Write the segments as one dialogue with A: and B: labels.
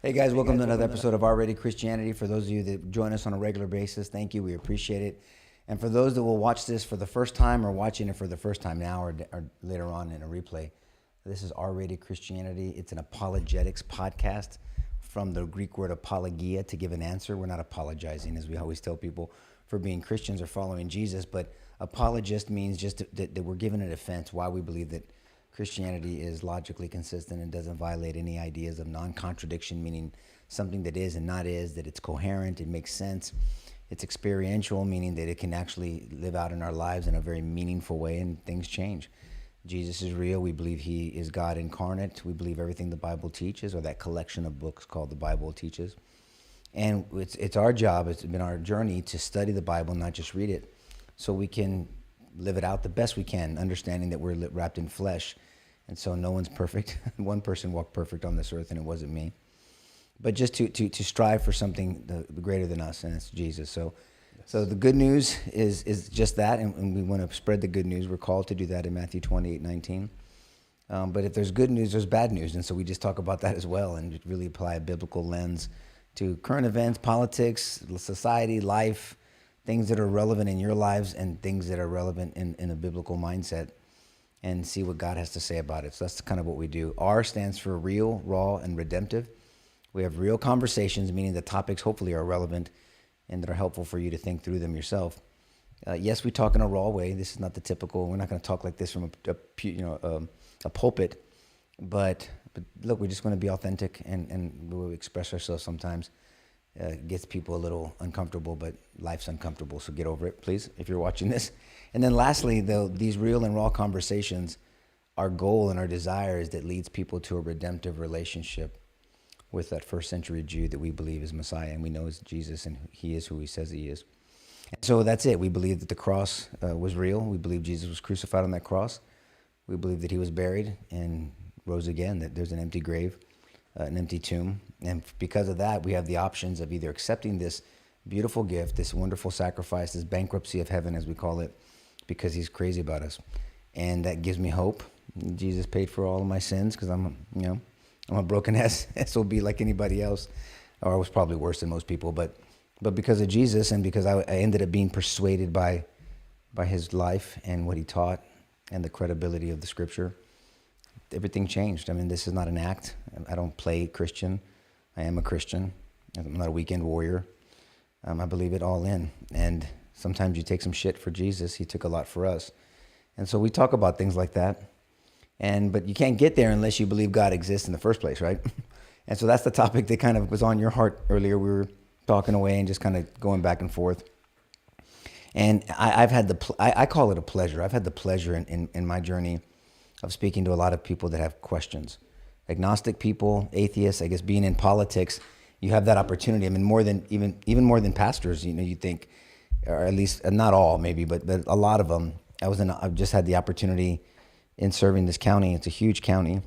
A: Hey guys, welcome to another episode of R-Rated Christianity. For those of you that join us on a regular basis, thank you. We appreciate it. And for those that will watch this for the first time or watching it for the first time now or later on in a replay, this is R-Rated Christianity. It's an apologetics podcast from the Greek word apologia, to give an answer. We're not apologizing, as we always tell people, for being Christians or following Jesus, but apologist means just that we're giving a defense why we believe that Christianity is logically consistent and doesn't violate any ideas of non-contradiction, meaning something that is and not is, that it's coherent, it makes sense. It's experiential, meaning that it can actually live out in our lives in a very meaningful way, and things change. Jesus is real. We believe he is God incarnate. We believe everything the Bible teaches, or that collection of books called the Bible teaches. And it's our job, it's been our journey to study the Bible, not just read it, so we can live it out the best we can, understanding that we're wrapped in flesh. And so no one's perfect. One person walked perfect on this earth, and it wasn't me. But just to strive for something greater than us, and it's Jesus. So the good news is just that, and we want to spread the good news. We're called to do that in Matthew 28:19. But if there's good news, there's bad news. And so we just talk about that as well, and really apply a biblical lens to current events, politics, society, life, things that are relevant in your lives and things that are relevant in a biblical mindset, and see what God has to say about it. So that's kind of what we do. R stands for real, raw, and redemptive. We have real conversations, meaning the topics hopefully are relevant and that are helpful for you to think through them yourself. Yes, we talk in a raw way. This is not the typical. We're not going to talk like this from a pulpit. But look, we just want to be authentic, and the way we express ourselves sometimes gets people a little uncomfortable, but life's uncomfortable, so get over it, please, if you're watching this. And then lastly, though, these real and raw conversations, our goal and our desire is that leads people to a redemptive relationship with that first century Jew that we believe is Messiah, and we know is Jesus, and he is who he says he is. And so that's it. We believe that the cross was real. We believe Jesus was crucified on that cross. We believe that he was buried and rose again, that there's an empty grave, an empty tomb. And because of that, we have the options of either accepting this beautiful gift, this wonderful sacrifice, this bankruptcy of heaven, as we call it, because he's crazy about us. And that gives me hope. Jesus paid for all of my sins because I'm a broken SOB like anybody else, or I was probably worse than most people. But because of Jesus, and because I ended up being persuaded by his life and what he taught and the credibility of the scripture, everything changed. I mean, this is not an act. I don't play Christian. I am a Christian. I'm not a weekend warrior. I believe it all in. And sometimes you take some shit for Jesus. He took a lot for us. And so we talk about things like that. But you can't get there unless you believe God exists in the first place, right? And so that's the topic that kind of was on your heart earlier. We were talking away and just kind of going back and forth. And I've had I call it a pleasure. I've had the pleasure in my journey of speaking to a lot of people that have questions. Agnostic people, atheists, I guess being in politics, you have that opportunity. I mean, more than even more than pastors, you think, or at least not all maybe, but a lot of them. I've just had the opportunity in serving this county. It's a huge county.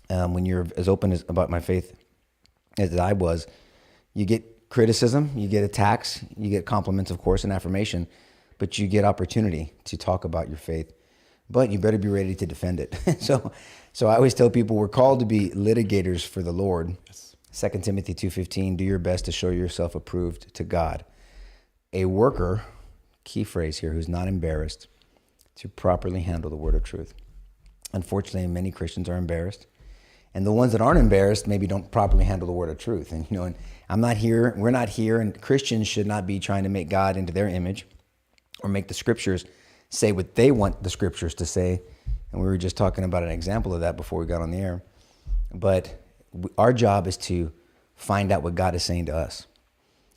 A: When you're as open about my faith as I was, you get criticism, you get attacks, you get compliments, of course, and affirmation, but you get opportunity to talk about your faith. But you better be ready to defend it. So I always tell people we're called to be litigators for the Lord. Yes. 2 Timothy 2:15, do your best to show yourself approved to God. A worker, key phrase here, who's not embarrassed to properly handle the word of truth. Unfortunately, many Christians are embarrassed. And the ones that aren't embarrassed maybe don't properly handle the word of truth. And and we're not here, and Christians should not be trying to make God into their image or make the scriptures say what they want the scriptures to say. And we were just talking about an example of that before we got on the air. But our job is to find out what God is saying to us.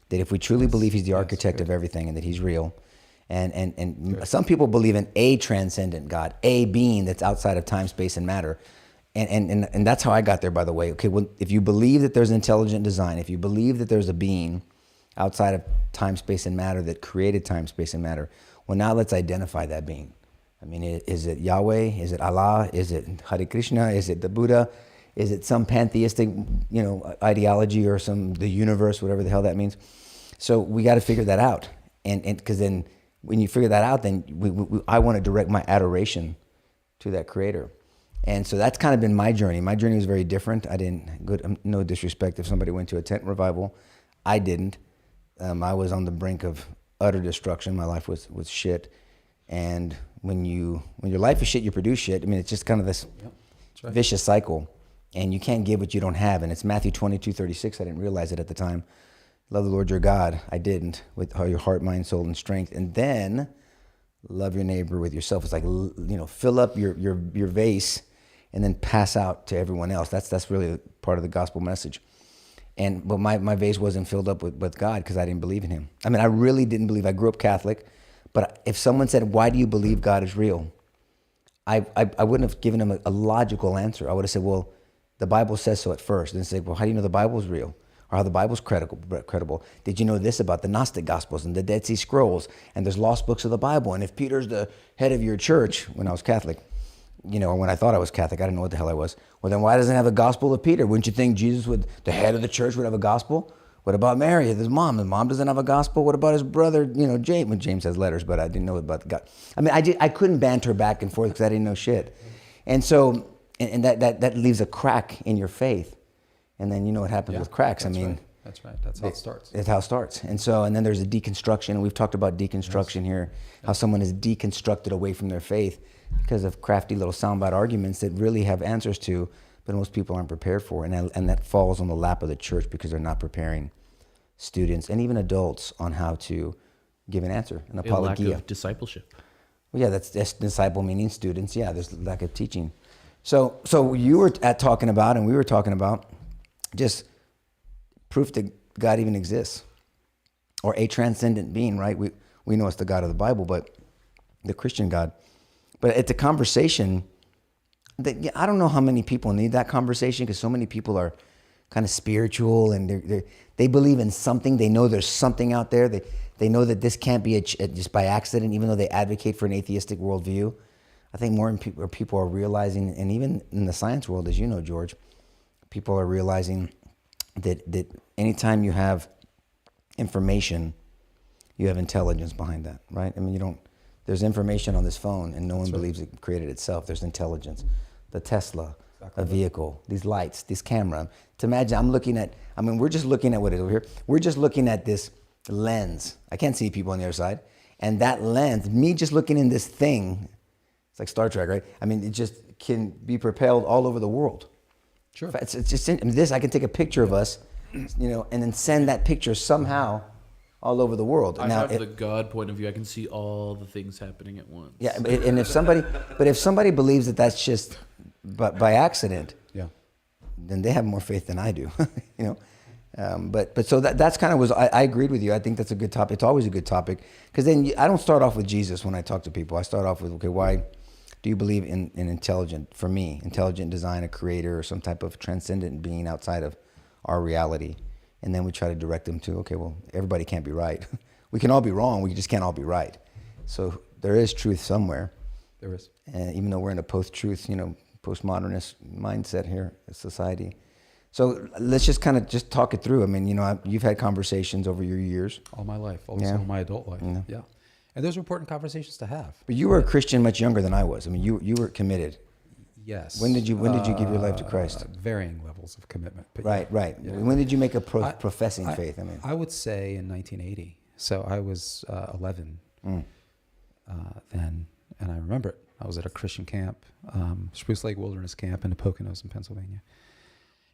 A: That if we truly believe he's the architect of everything and that he's real, and some people believe in a transcendent God, a being that's outside of time, space, and matter. And that's how I got there, by the way. Okay, well, if you believe that there's intelligent design, if you believe that there's a being outside of time, space, and matter that created time, space, and matter, well, now let's identify that being. I mean, is it Yahweh? Is it Allah? Is it Hare Krishna? Is it the Buddha? Is it some pantheistic, ideology or the universe, whatever the hell that means? So we got to figure that out. And because then when you figure that out, then I want to direct my adoration to that creator. And so that's kind of been my journey. My journey was very different. I didn't, no disrespect if somebody went to a tent revival. I didn't. I was on the brink of utter destruction. My life was shit. And when your life is shit, you produce shit. I mean, it's just kind of this vicious cycle. And you can't give what you don't have. And it's Matthew 22:36. I didn't realize it at the time. Love the Lord your God. I didn't, with all your heart, mind, soul, and strength. And then love your neighbor with yourself. It's like, fill up your vase and then pass out to everyone else. That's really part of the gospel message. But my vase wasn't filled up with God because I didn't believe in him. I mean, I really didn't believe. I grew up Catholic, but if someone said, why do you believe God is real? I wouldn't have given him a logical answer. I would have said, well, the Bible says so at first. And then say, well, how do you know the Bible is real? Or how the Bible's credible? Did you know this about the Gnostic Gospels and the Dead Sea Scrolls? And there's lost books of the Bible. And if Peter's the head of your church, when I was Catholic, or when I thought I was Catholic, I didn't know what the hell I was. Well, then why doesn't it have a gospel of Peter? Wouldn't you think Jesus the head of the church would have a gospel? What about Mary, his mom? His mom doesn't have a gospel. What about his brother, James? Well, James has letters, but I didn't know about the God. I mean, I couldn't banter back and forth because I didn't know shit. And so, and that leaves a crack in your faith. And then you know what happens with cracks.
B: That's right. That's how it starts.
A: It's how it starts. And then there's a deconstruction. We've talked about deconstruction here, how someone is deconstructed away from their faith because of crafty little soundbite arguments that really have answers to, but most people aren't prepared for. And that falls on the lap of the church because they're not preparing students and even adults on how to give an answer, an apologia.
C: Lack of discipleship.
A: Well, yeah, that's disciple meaning students. Yeah, there's lack of teaching. So you were talking about, and we were talking about, just proof that God even exists, or a transcendent being, right? We know it's the God of the Bible, but the Christian God. But it's a conversation that I don't know how many people need that conversation, because so many people are kind of spiritual and they believe in something. They know there's something out there. They know that this can't be just by accident, even though they advocate for an atheistic worldview. I think more people are realizing, and even in the science world, as you know, George, people are realizing that anytime you have information, you have intelligence behind that, right? I mean, there's information on this phone and no one believes it created itself. There's intelligence. The Tesla, a vehicle, these lights, this camera. To imagine, we're just looking at what is over here. We're just looking at this lens. I can't see people on the other side. And that lens, me just looking in this thing, it's like Star Trek, right? I mean, it just can be propelled all over the world.
B: Sure.
A: It's just this. I can take a picture of us, and then send that picture somehow all over the world.
C: I have the God point of view. I can see all the things happening at once.
A: Yeah, and if somebody believes that that's just by accident, then they have more faith than I do. But so that's kind of I agreed with you. I think that's a good topic. It's always a good topic, because then I don't start off with Jesus when I talk to people. I start off with, okay, why do you believe in intelligent design, a creator, or some type of transcendent being outside of our reality? And then we try to direct them to, okay, well, everybody can't be right. We can all be wrong. We just can't all be right. So there is truth somewhere.
B: There is.
A: And even though we're in a post-truth, postmodernist mindset here in society. So let's just kind of just talk it through. I mean, you've had conversations over your years.
B: All my life, also my adult life. Yeah. And those are important conversations to have.
A: But you were a Christian much younger than I was. I mean, you were committed.
B: Yes.
A: When did you give your life to Christ?
B: Varying levels of commitment. But
A: right. Yeah. When did you make a professing faith?
B: I would say in 1980. So I was 11 then, and I remember it. I was at a Christian camp, Spruce Lake Wilderness Camp in the Poconos in Pennsylvania,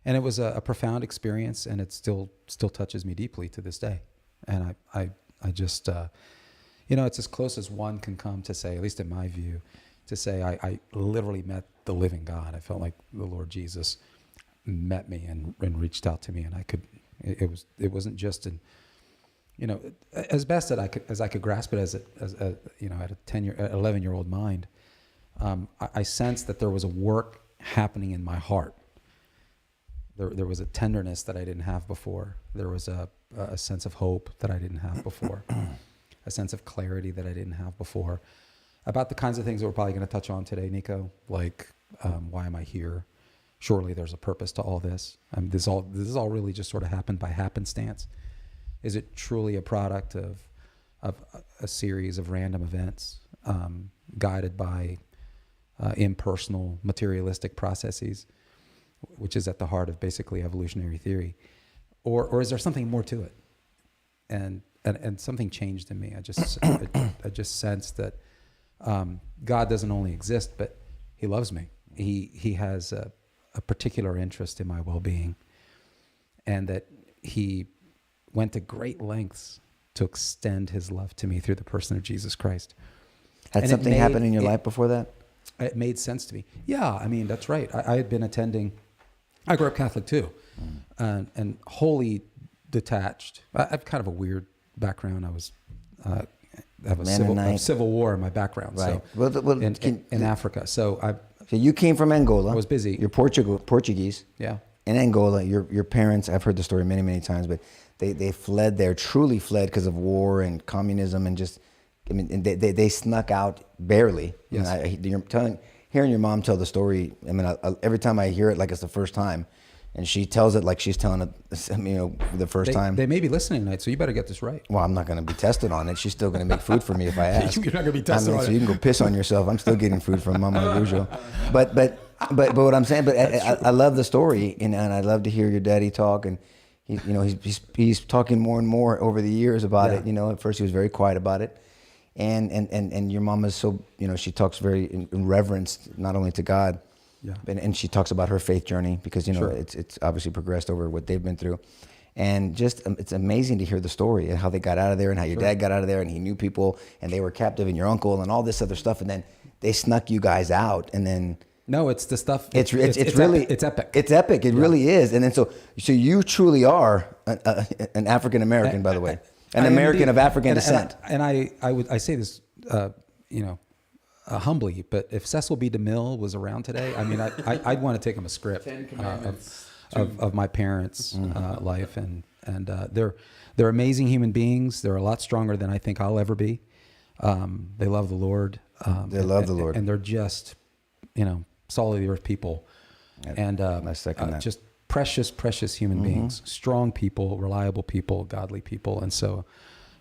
B: and it was a profound experience, and it still touches me deeply to this day. And I just it's as close as one can come to say, at least in my view, to say I literally met the living God. I felt like the Lord Jesus met me and reached out to me, and it wasn't just as best as I could grasp it as at a 11-year-old mind. I sensed that there was a work happening in my heart. There was a tenderness that I didn't have before. There was a sense of hope that I didn't have before. A sense of clarity that I didn't have before, about the kinds of things that we're probably going to touch on today, Nico, like why am I here? Surely there's a purpose to all this. This all really just sort of happened by happenstance. Is it truly a product of a series of random events, guided by impersonal, materialistic processes, which is at the heart of basically evolutionary theory, or is there something more to it? And something changed in me. I just sensed that God doesn't only exist, but He loves me. He has a particular interest in my well-being, and that He went to great lengths to extend His love to me through the person of Jesus Christ.
A: Had
B: And
A: something happened in your life before that?
B: It made sense to me. Yeah, I mean, that's right. I had been attending, I grew up Catholic too, and wholly detached. I have kind of a weird background. I was, I have a civil war in my background.
A: Right.
B: So in Africa. So
A: you came from Angola.
B: I was busy.
A: You're Portuguese.
B: Yeah.
A: In Angola, your parents, I've heard the story many, many times, but they fled there, truly fled because of war and communism, and just, I mean, they snuck out barely.
B: Yes.
A: Hearing your mom tell the story, I mean, every time I hear it like it's the first time, and she tells it like she's telling it, the first time.
B: They may be listening tonight, so you better get this right.
A: Well, I'm not going to be tested on it. She's still going to make food for me if I ask.
B: You're not going to be tested on it.
A: So you can go piss on yourself. I'm still getting food from Mama Araujo. But what I'm saying, I love the story, and I love to hear your daddy talk, and he's talking more and more over the years about it. At first he was very quiet about it, and your mom is so, she talks very in reverence, not only to God, and she talks about her faith journey, because
B: Sure.
A: it's obviously progressed over what they've been through, and just it's amazing to hear the story and how they got out of there, and how your
B: Sure.
A: dad got out of there, and he knew people, and they were captive, and your uncle, and all this other stuff, and then they snuck you guys out, and then.
B: No, it's the stuff.
A: It's really
B: epic. It's epic.
A: It's epic. It really is. And then so you truly are an African American, by the way, an American of African descent.
B: And I say this, humbly, but if Cecil B. DeMille was around today, I mean, I'd want to take him a script of my parents' life, and they're amazing human beings. They're a lot stronger than I think I'll ever be. They love the Lord.
A: They love the Lord,
B: and they're just, solid of the earth people, and
A: I second that.
B: just precious human beings, strong people, reliable people, godly people, and so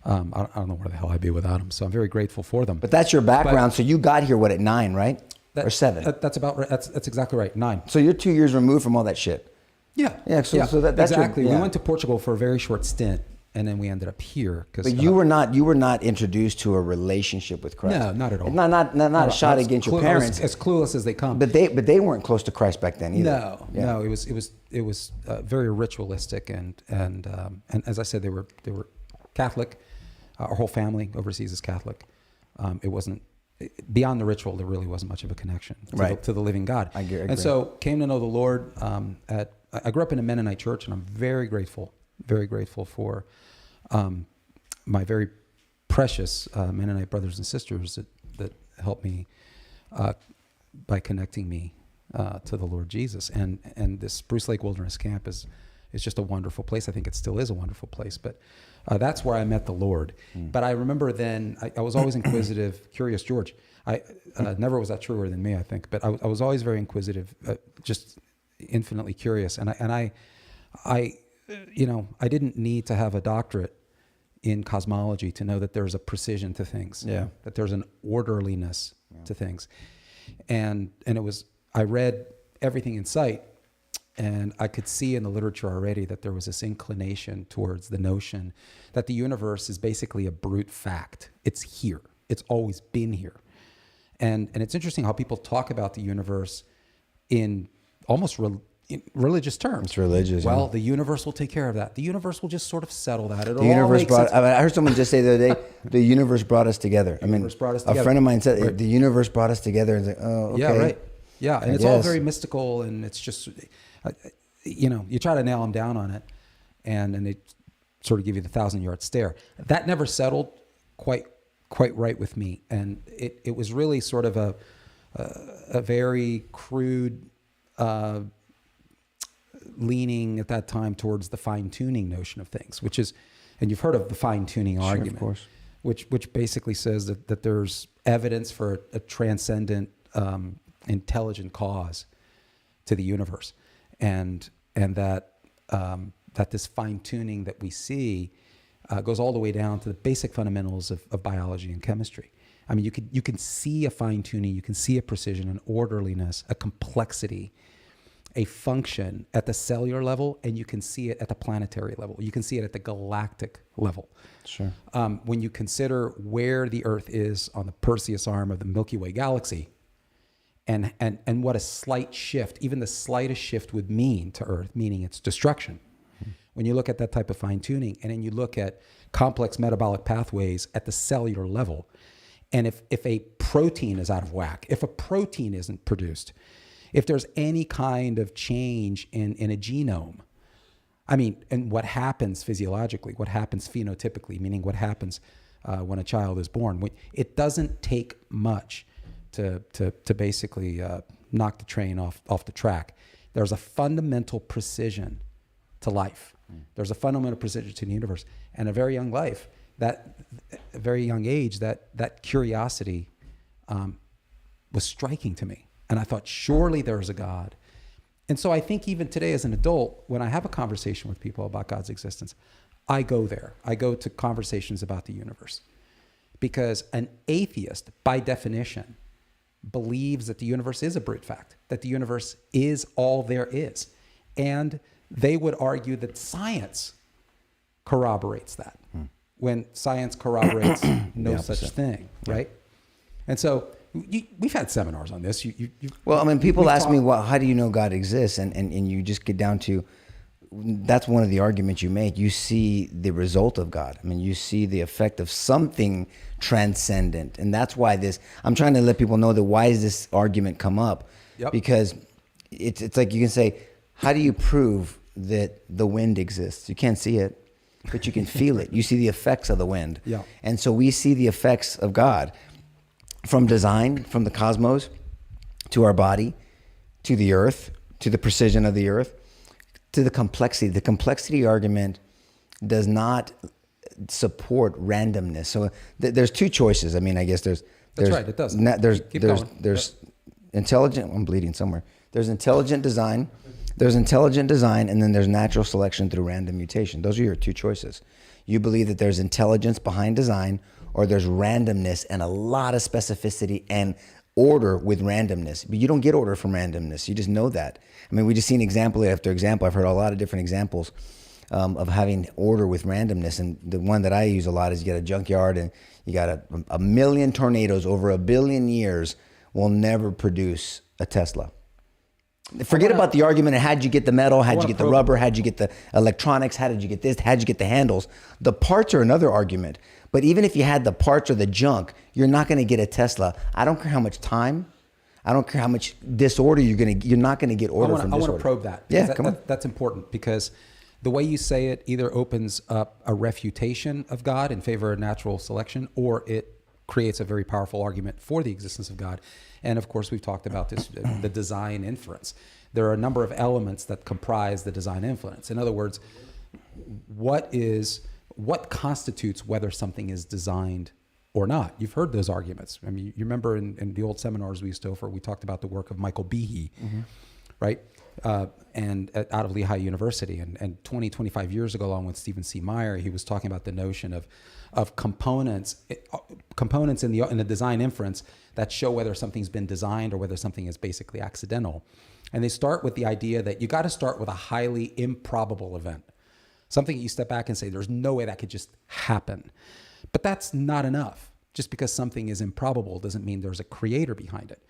B: I don't know where the hell I'd be without them. So I'm very grateful for them.
A: But that's your background. So you got here at 9, right? Or 7?
B: That's about right. That's exactly right. 9.
A: So you're 2 years removed from all that shit.
B: Yeah.
A: So that's
B: exactly.
A: We
B: went to Portugal for a very short stint, and then we ended up here.
A: But you were not introduced to a relationship with Christ.
B: No, not at all.
A: Not a shot against your parents.
B: As clueless as they come.
A: But they weren't close to Christ back then either.
B: No. It was very ritualistic, and as I said, they were Catholic. Our whole family overseas is Catholic. It wasn't beyond the ritual. There really wasn't much of a connection to the living God.
A: I agree.
B: And so came to know the Lord. I grew up in a Mennonite church, and I'm very grateful for my very precious Mennonite brothers and sisters that helped me by connecting me to the Lord Jesus. And this Spruce Lake Wilderness Camp is just a wonderful place. I think it still is a wonderful place. But that's where I met the Lord. But I remember then, I was always inquisitive, curious George. I never was that truer than me, I think. But I was always very inquisitive, just infinitely curious. And I didn't need to have a doctorate in cosmology to know that there's a precision to things. That there's an orderliness to things. And I read everything in sight, and I could see in the literature already that there was this inclination towards the notion that the universe is basically a brute fact. It's here. It's always been here. And it's interesting how people talk about the universe in almost in religious terms.
A: It's religious.
B: Well, the universe will take care of that. The universe will just sort of settle that.
A: The universe I heard someone just say the other day, the universe brought us together. A friend of mine said the universe brought us together. And it's like, oh, okay.
B: Yeah, right. Yeah, and it's all very mystical, and it's just, you try to nail them down on it, and they sort of give you the 1,000-yard stare. That never settled quite right with me, and it was really sort of a very crude leaning at that time towards the fine-tuning notion of things, which is, and you've heard of the fine-tuning argument,
A: of course,
B: which basically says that there's evidence for a transcendent, intelligent cause to the universe, and that this fine-tuning that we see goes all the way down to the basic fundamentals of biology and chemistry. I mean, you can see a fine tuning, you can see a precision, an orderliness, a complexity, a function at the cellular level, and you can see it at the planetary level. You can see it at the galactic level.
A: Sure.
B: When you consider where the Earth is on the Perseus arm of the Milky Way galaxy, and what a slight shift, even the slightest shift would mean to Earth, meaning its destruction. When you look at that type of fine tuning, and then you look at complex metabolic pathways at the cellular level, and if a protein is out of whack, if a protein isn't produced, if there's any kind of change in a genome, I mean, and what happens physiologically, what happens phenotypically, meaning what happens when a child is born, it doesn't take much to basically knock the train off the track. There's a fundamental precision to life. There's a fundamental precision to the universe. And a very young life, a very young age, that curiosity was striking to me. And I thought, surely there's a God. And so I think even today as an adult, when I have a conversation with people about God's existence, I go there. I go to conversations about the universe. Because an atheist, by definition, believes that the universe is a brute fact, that the universe is all there is. And they would argue that science corroborates that. When science corroborates no such thing, right? And so we've had seminars on this.
A: Well, I mean, people ask me, well, how do you know God exists? And you just get down to, that's one of the arguments you make. You see the result of God. I mean, you see the effect of something transcendent. And that's why I'm trying to let people know that why does this argument come up? Yep. Because it's like you can say, how do you prove that the wind exists? You can't see it, but you can feel it. You see the effects of the wind.
B: Yeah.
A: And so we see the effects of God from design, from the cosmos, to our body, to the earth, to the precision of the earth, to the complexity. The complexity argument does not support randomness. So there's two choices. I mean, I guess that's
B: right. It does.
A: There's intelligent. I'm bleeding somewhere. There's intelligent design. There's intelligent design, and then there's natural selection through random mutation. Those are your two choices. You believe that there's intelligence behind design, or there's randomness and a lot of specificity and order with randomness. But you don't get order from randomness. You just know that. I mean, we just seen example after example. I've heard a lot of different examples of having order with randomness. And the one that I use a lot is you got a junkyard and you got a million tornadoes over 1 billion years will never produce a Tesla. Forget about the argument of how'd you get the metal, how'd you get the rubber, how'd you get the electronics, how did you get this, how'd you get the handles. The parts are another argument. But even if you had the parts or the junk, you're not going to get a Tesla. I don't care how much time, I don't care how much disorder you're not going to get order from disorder.
B: I want to probe that.
A: Yeah, come on.
B: That's important because the way you say it either opens up a refutation of God in favor of natural selection, or it creates a very powerful argument for the existence of God. And of course, we've talked about this, the design inference. There are a number of elements that comprise the design inference. In other words, what constitutes whether something is designed or not? You've heard those arguments. I mean, you remember in the old seminars we used to offer, we talked about the work of Michael Behe, right? And out of Lehigh University. And 20, 25 years ago, along with Stephen C. Meyer, he was talking about the notion of components in the design inference that show whether something's been designed or whether something is basically accidental. And they start with the idea that you got to start with a highly improbable event. Something you step back and say, there's no way that could just happen. But that's not enough. Just because something is improbable doesn't mean there's a creator behind it.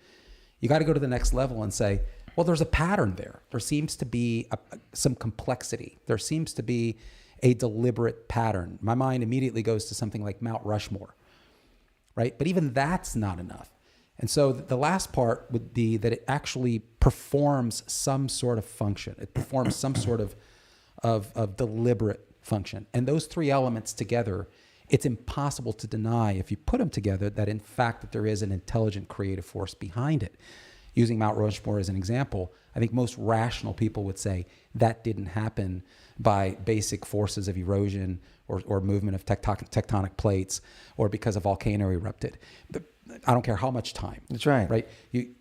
B: You got to go to the next level and say, well, there's a pattern there. There seems to be some complexity. There seems to be a deliberate pattern. My mind immediately goes to something like Mount Rushmore, right? But even that's not enough. And so the last part would be that it actually performs some sort of function. It performs some sort of deliberate function. And those three elements together, it's impossible to deny, if you put them together, that in fact that there is an intelligent creative force behind it. Using Mount Rushmore as an example, I think most rational people would say that didn't happen by basic forces of erosion or movement of tectonic plates or because a volcano erupted. But I don't care how much time.
A: That's right.
B: Right?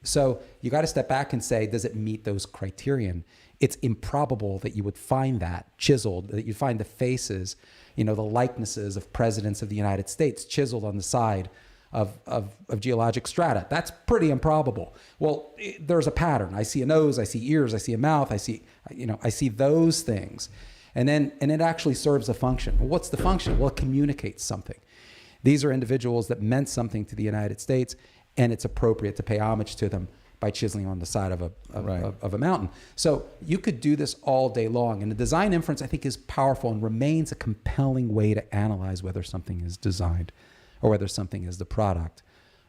B: So you got to step back and say, does it meet those criterion? It's improbable that you would find that chiseled, that you find the faces, the likenesses of presidents of the United States chiseled on the side of geologic strata. That's pretty improbable. Well, there's a pattern. I see a nose, I see ears, I see a mouth, I see those things. And it actually serves a function. Well, what's the function? Well, it communicates something. These are individuals that meant something to the United States, and it's appropriate to pay homage to them by chiseling on the side of a mountain. So you could do this all day long. And the design inference, I think, is powerful and remains a compelling way to analyze whether something is designed or whether something is the product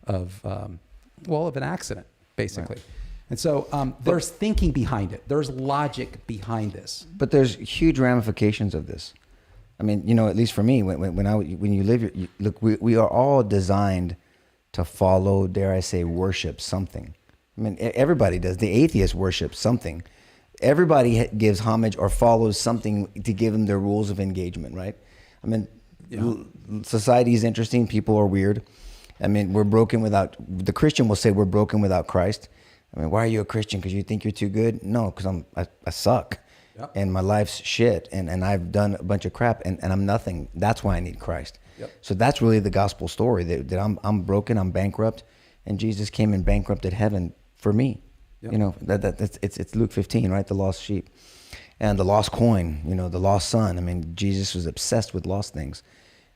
B: of an accident, basically. Right. And so there's thinking behind it. There's logic behind this.
A: But there's huge ramifications of this. I mean, at least for me, when you live, look, we are all designed to follow, dare I say, worship something. I mean, everybody does. The atheist worships something. Everybody gives homage or follows something to give them their rules of engagement, right? I mean, society is interesting. People are weird. I mean, the Christian will say we're broken without Christ. I mean, why are you a Christian? Because you think you're too good? No, because I suck. Yep. And my life's shit. And I've done a bunch of crap and I'm nothing. That's why I need Christ. Yep. So that's really the gospel story that I'm broken, I'm bankrupt, and Jesus came and bankrupted heaven for me. Yep. It's Luke 15, right? The lost sheep and the lost coin, the lost son. I mean, Jesus was obsessed with lost things.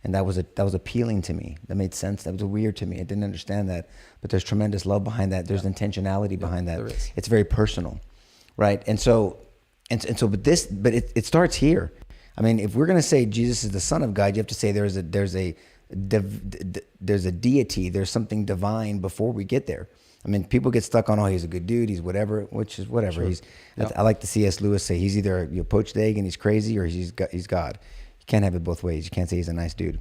A: And that was appealing to me. That made sense. That was weird to me. I didn't understand that. But there's tremendous love behind that. There's intentionality behind that. There is. It's very personal, right? And so, but it starts here. I mean, if we're going to say Jesus is the Son of God, you have to say there's a deity. There's something divine before we get there. I mean, people get stuck on, he's a good dude, he's whatever, which is whatever. Sure. I like to C.S. Lewis say he's either a poached egg and he's crazy, or he's God. You can't have it both ways. You can't say he's a nice dude,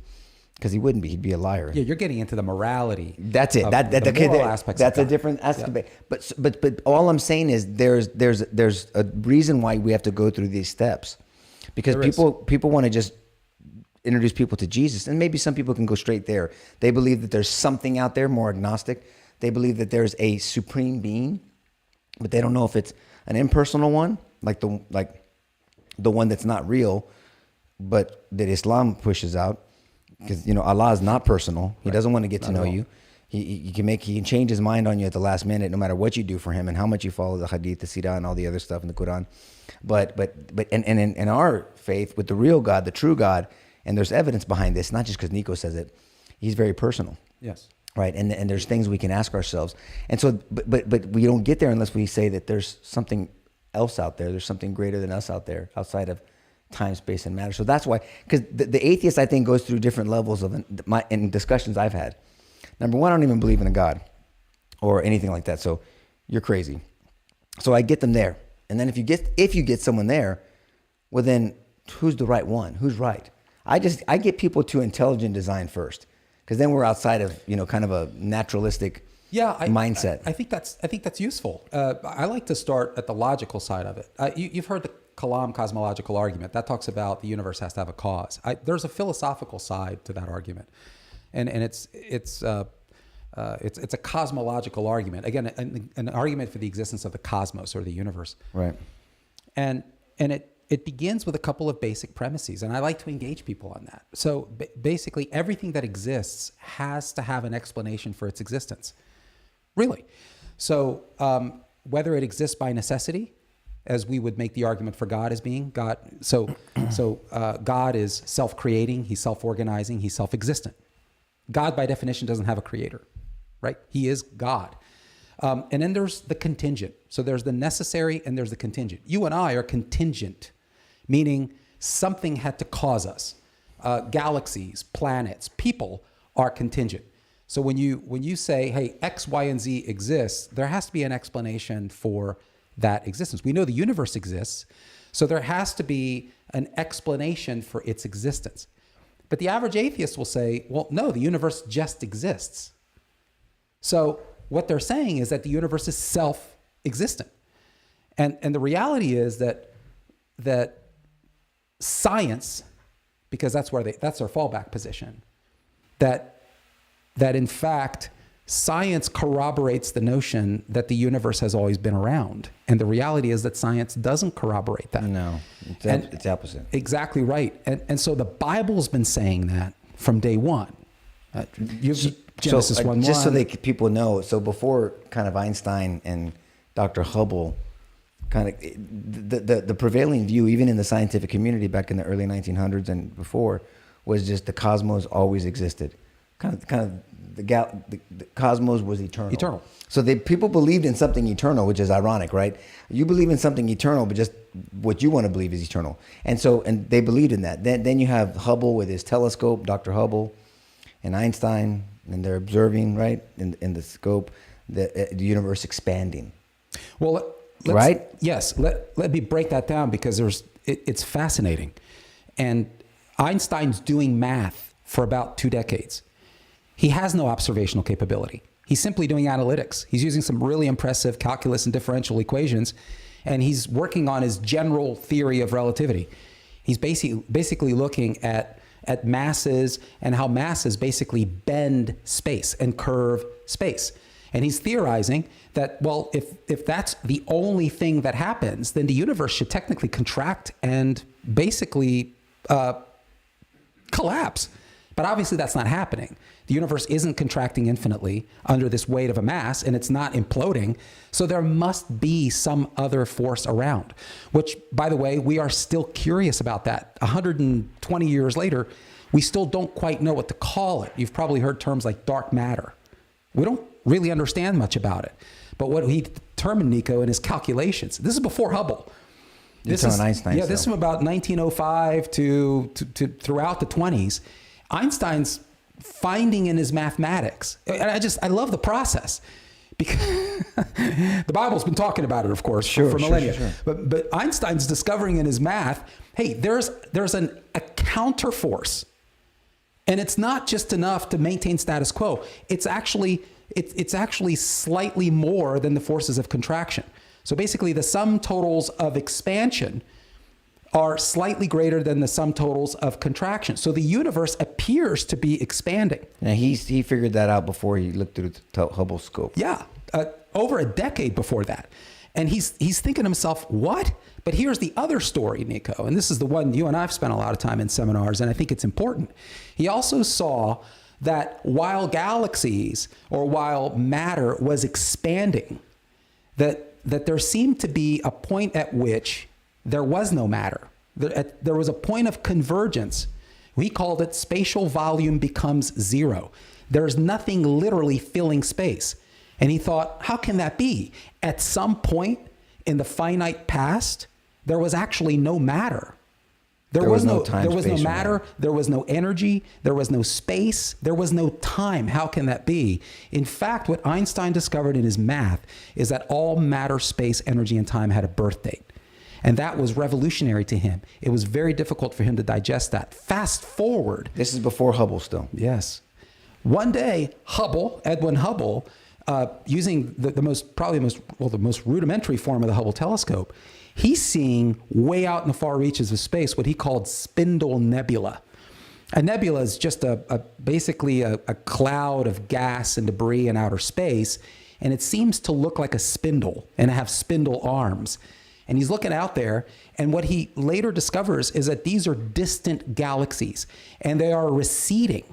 A: because he wouldn't be. He'd be a liar.
B: Yeah, you're getting into the morality.
A: That's it. That's a different aspect. Yeah. But all I'm saying is there's a reason why we have to go through these steps, because people want to just introduce people to Jesus, and maybe some people can go straight there. They believe that there's something out there, more agnostic. They believe that there's a supreme being, but they don't know if it's an impersonal one, like the one that's not real, but that Islam pushes out, because Allah is not personal. He doesn't want to get to know you. He can change his mind on you at the last minute, no matter what you do for him and how much you follow the Hadith, the Sirah, and all the other stuff in the Quran. But in our faith, with the real God, the true God, and there's evidence behind this, not just because Nico says it. He's very personal.
B: Yes.
A: Right, and there's things we can ask ourselves, and so, but we don't get there unless we say that there's something else out there. There's something greater than us out there, outside of time, space, and matter. So that's why, because the atheist, I think, goes through different levels in discussions I've had. Number one, I don't even believe in a God or anything like that. So you're crazy. So I get them there, and then if you get someone there, well then who's the right one? Who's right? I get people to intelligent design first. Because then we're outside of kind of a naturalistic mindset.
B: I think that's useful. I like to start at the logical side of it. You've heard the Kalam cosmological argument that talks about the universe has to have a cause. There's a philosophical side to that argument, and it's a cosmological argument. Again, an argument for the existence of the cosmos or the universe.
A: Right.
B: And it begins with a couple of basic premises, and I like to engage people on that. So basically, everything that exists has to have an explanation for its existence, really. So whether it exists by necessity, as we would make the argument for God as being God. So God is self-creating, he's self-organizing, he's self-existent. God, by definition, doesn't have a creator, right? He is God. And then there's the contingent. So there's the necessary and there's the contingent. You and I are contingent, meaning something had to cause us. Galaxies, planets, people are contingent. So when you say, hey, X, Y, and Z exists, there has to be an explanation for that existence. We know the universe exists, so there has to be an explanation for its existence. But the average atheist will say, well, no, the universe just exists. So what they're saying is that the universe is self-existent. And the reality is that science, because that's their fallback position, that in fact science corroborates the notion that the universe has always been around. And the reality is that science doesn't corroborate that.
A: No, it's opposite.
B: Exactly right. And so the Bible's been saying that from day one. Genesis 1:1.
A: Just so people know, so before kind of Einstein and Dr. Hubble, kind of the prevailing view, even in the scientific community back in the early 1900s and before, was just the cosmos always existed. The cosmos was eternal.
B: Eternal.
A: So people believed in something eternal, which is ironic, right? You believe in something eternal, but just what you want to believe is eternal. And they believed in that. Then you have Hubble with his telescope, Dr. Hubble, and Einstein, and they're observing, right, in the scope, the universe expanding.
B: Well,
A: right?
B: Yes. Let me break that down because it's fascinating. And Einstein's doing math for about 2 decades. He has no observational capability. He's simply doing analytics. He's using some really impressive calculus and differential equations, and he's working on his general theory of relativity. He's basically looking at masses and how masses basically bend space and curve space. And he's theorizing that, well, if that's the only thing that happens, then the universe should technically contract and basically collapse. But obviously that's not happening. The universe isn't contracting infinitely under this weight of a mass, and it's not imploding. So there must be some other force around, which, by the way, we are still curious about that. 120 years later, we still don't quite know what to call it. You've probably heard terms like dark matter. We don't really understand much about it. But what he determined, Nico, in his calculations, this is before Hubble.
A: This is Einstein.
B: Yeah, this is from about 1905 to throughout the 20s. Einstein's finding in his mathematics, and I love the process because the Bible's been talking about it, of course, for millennia. Sure. But Einstein's discovering in his math, hey, there's a counterforce, and it's not just enough to maintain status quo. It's actually slightly more than the forces of contraction. So basically, the sum totals of expansion are slightly greater than the sum totals of contraction. So the universe appears to be expanding.
A: Now he figured that out before he looked through the Hubble scope.
B: Yeah, over a decade before that. And he's thinking to himself, what? But here's the other story, Nico, and this is the one you and I've spent a lot of time in seminars, and I think it's important. He also saw that while galaxies or while matter was expanding, that there seemed to be a point at which there was no matter. There was a point of convergence. We called it spatial volume becomes zero. There's nothing literally filling space. And he thought, how can that be? At some point in the finite past, there was actually no matter. There was no matter, there was no energy, there was no space, there was no time. How can that be? In fact, what Einstein discovered in his math is that all matter, space, energy, and time had a birth date. And that was revolutionary to him. It was very difficult for him to digest that. Fast forward.
A: This is before Hubble still.
B: Yes. One day, Edwin Hubble, using the most rudimentary form of the Hubble telescope, he's seeing way out in the far reaches of space what he called spindle nebula. A nebula is just basically a cloud of gas and debris in outer space, and it seems to look like a spindle and have spindle arms. And he's looking out there, and what he later discovers is that these are distant galaxies, and they are receding.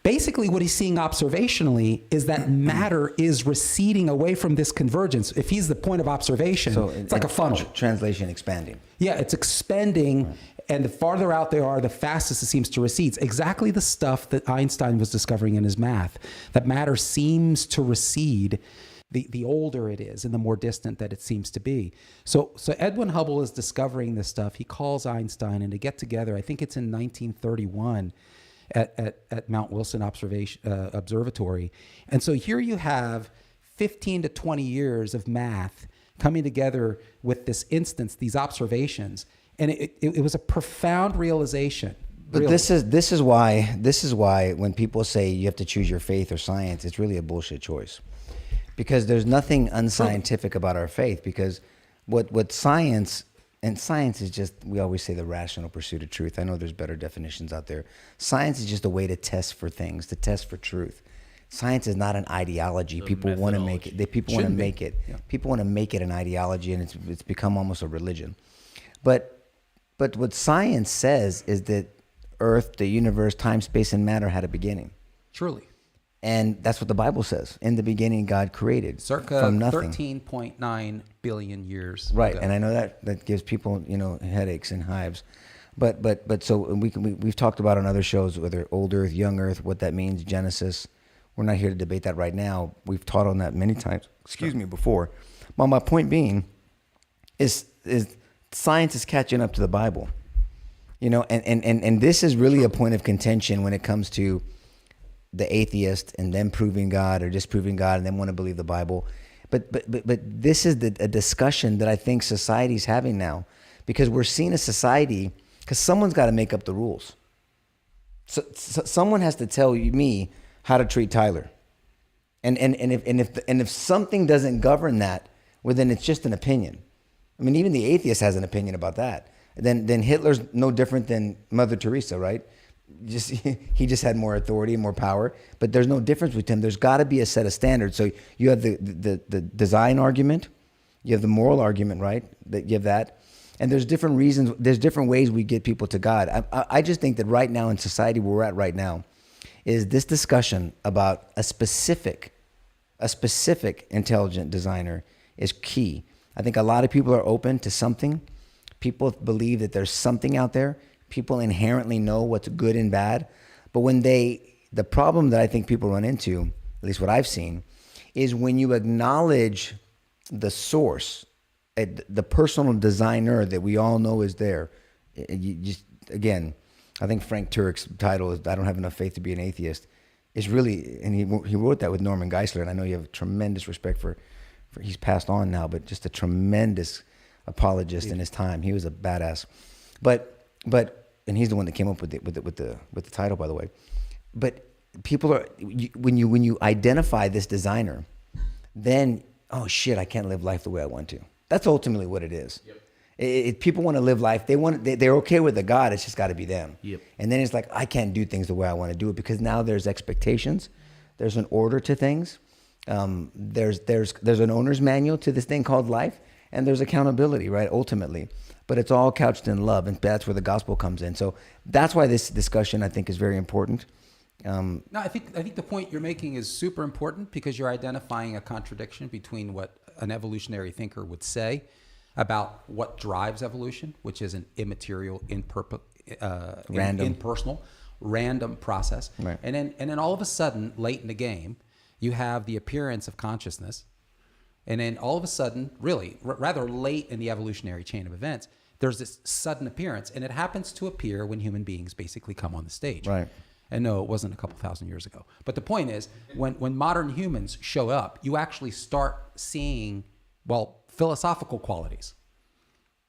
B: Basically, what he's seeing observationally is that matter is receding away from this convergence. If he's the point of observation, so it's like a funnel.
A: Translation expanding.
B: Yeah, it's expanding, right. And the farther out they are, the fastest it seems to recede. It's exactly the stuff that Einstein was discovering in his math, that matter seems to recede the older it is and the more distant that it seems to be. So Edwin Hubble is discovering this stuff. He calls Einstein, and they get together. I think it's in 1931 at Mount Wilson Observatory. And so here you have 15 to 20 years of math coming together with this instance, these observations. And it was a profound realization.
A: But really. This is why when people say you have to choose your faith or science, it's really a bullshit choice. Because there's nothing unscientific about our faith, because what science is just, we always say the rational pursuit of truth. I know there's better definitions out there. Science is just a way to test for things, to test for truth. Science is not an ideology. People want to make it. People want to make it. Yeah. People want to make it an ideology, and it's become almost a religion. But what science says is that Earth, the universe, time, space, and matter had a beginning.
B: Truly.
A: And that's what the Bible says. In the beginning, God created
B: Circa
A: from nothing.
B: 13.9 billion years
A: Right,
B: ago.
A: and I know that gives people headaches and hives, but so we've talked about on other shows whether old Earth, young Earth, what that means, Genesis. We're not here to debate that right now. We've taught on that many times. Excuse me, before. But my point being is science is catching up to the Bible, and this is really a point of contention when it comes to the atheist and them proving God or disproving God and them want to believe the Bible. But this is a discussion that I think society's having now, because we're seeing a society, because someone's got to make up the rules. So someone has to tell me how to treat Tyler. And if something doesn't govern that, well, then it's just an opinion. I mean, even the atheist has an opinion about that. Then Hitler's no different than Mother Teresa, right? He just had more authority and more power, but there's no difference with him. There's got to be a set of standards. So you have the design argument, you have the moral argument, right? That you have that, and there's different reasons. There's different ways we get people to God. I just think that right now in society where we're at right now is this discussion about a specific intelligent designer is key. I think a lot of people are open to something. People believe that there's something out there. People inherently know what's good and bad. But when the problem that I think people run into, at least what I've seen, is when you acknowledge the source, the personal designer that we all know is there. You just, again, I think Frank Turek's title is "I Don't Have Enough Faith to Be an Atheist." Is really, and he wrote that with Norman Geisler, and I know you have tremendous respect for he's passed on now, but just a tremendous apologist in his time. He was a badass, but and he's the one that came up with the title, by the way. But people are, when you identify this designer, then oh shit, I can't live life the way I want to. That's ultimately what it is. Yep. People want to live life. They're okay with the God. It's just got to be them.
C: Yep.
A: And then it's like, I can't do things the way I want to do it, because now there's expectations. There's an order to things. There's an owner's manual to this thing called life, and there's accountability, right? Ultimately, but it's all couched in love, and that's where the gospel comes in. So that's why this discussion, I think, is very important.
B: No, I think the point you're making is super important, because you're identifying a contradiction between what an evolutionary thinker would say about what drives evolution, which is an immaterial, impersonal, random process.
A: Right.
B: And then all of a sudden, late in the game, you have the appearance of consciousness. And then all of a sudden, really, rather late in the evolutionary chain of events, there's this sudden appearance. And it happens to appear when human beings basically come on the stage.
A: Right.
B: And no, it wasn't a couple thousand years ago. But the point is, when modern humans show up, you actually start seeing, philosophical qualities.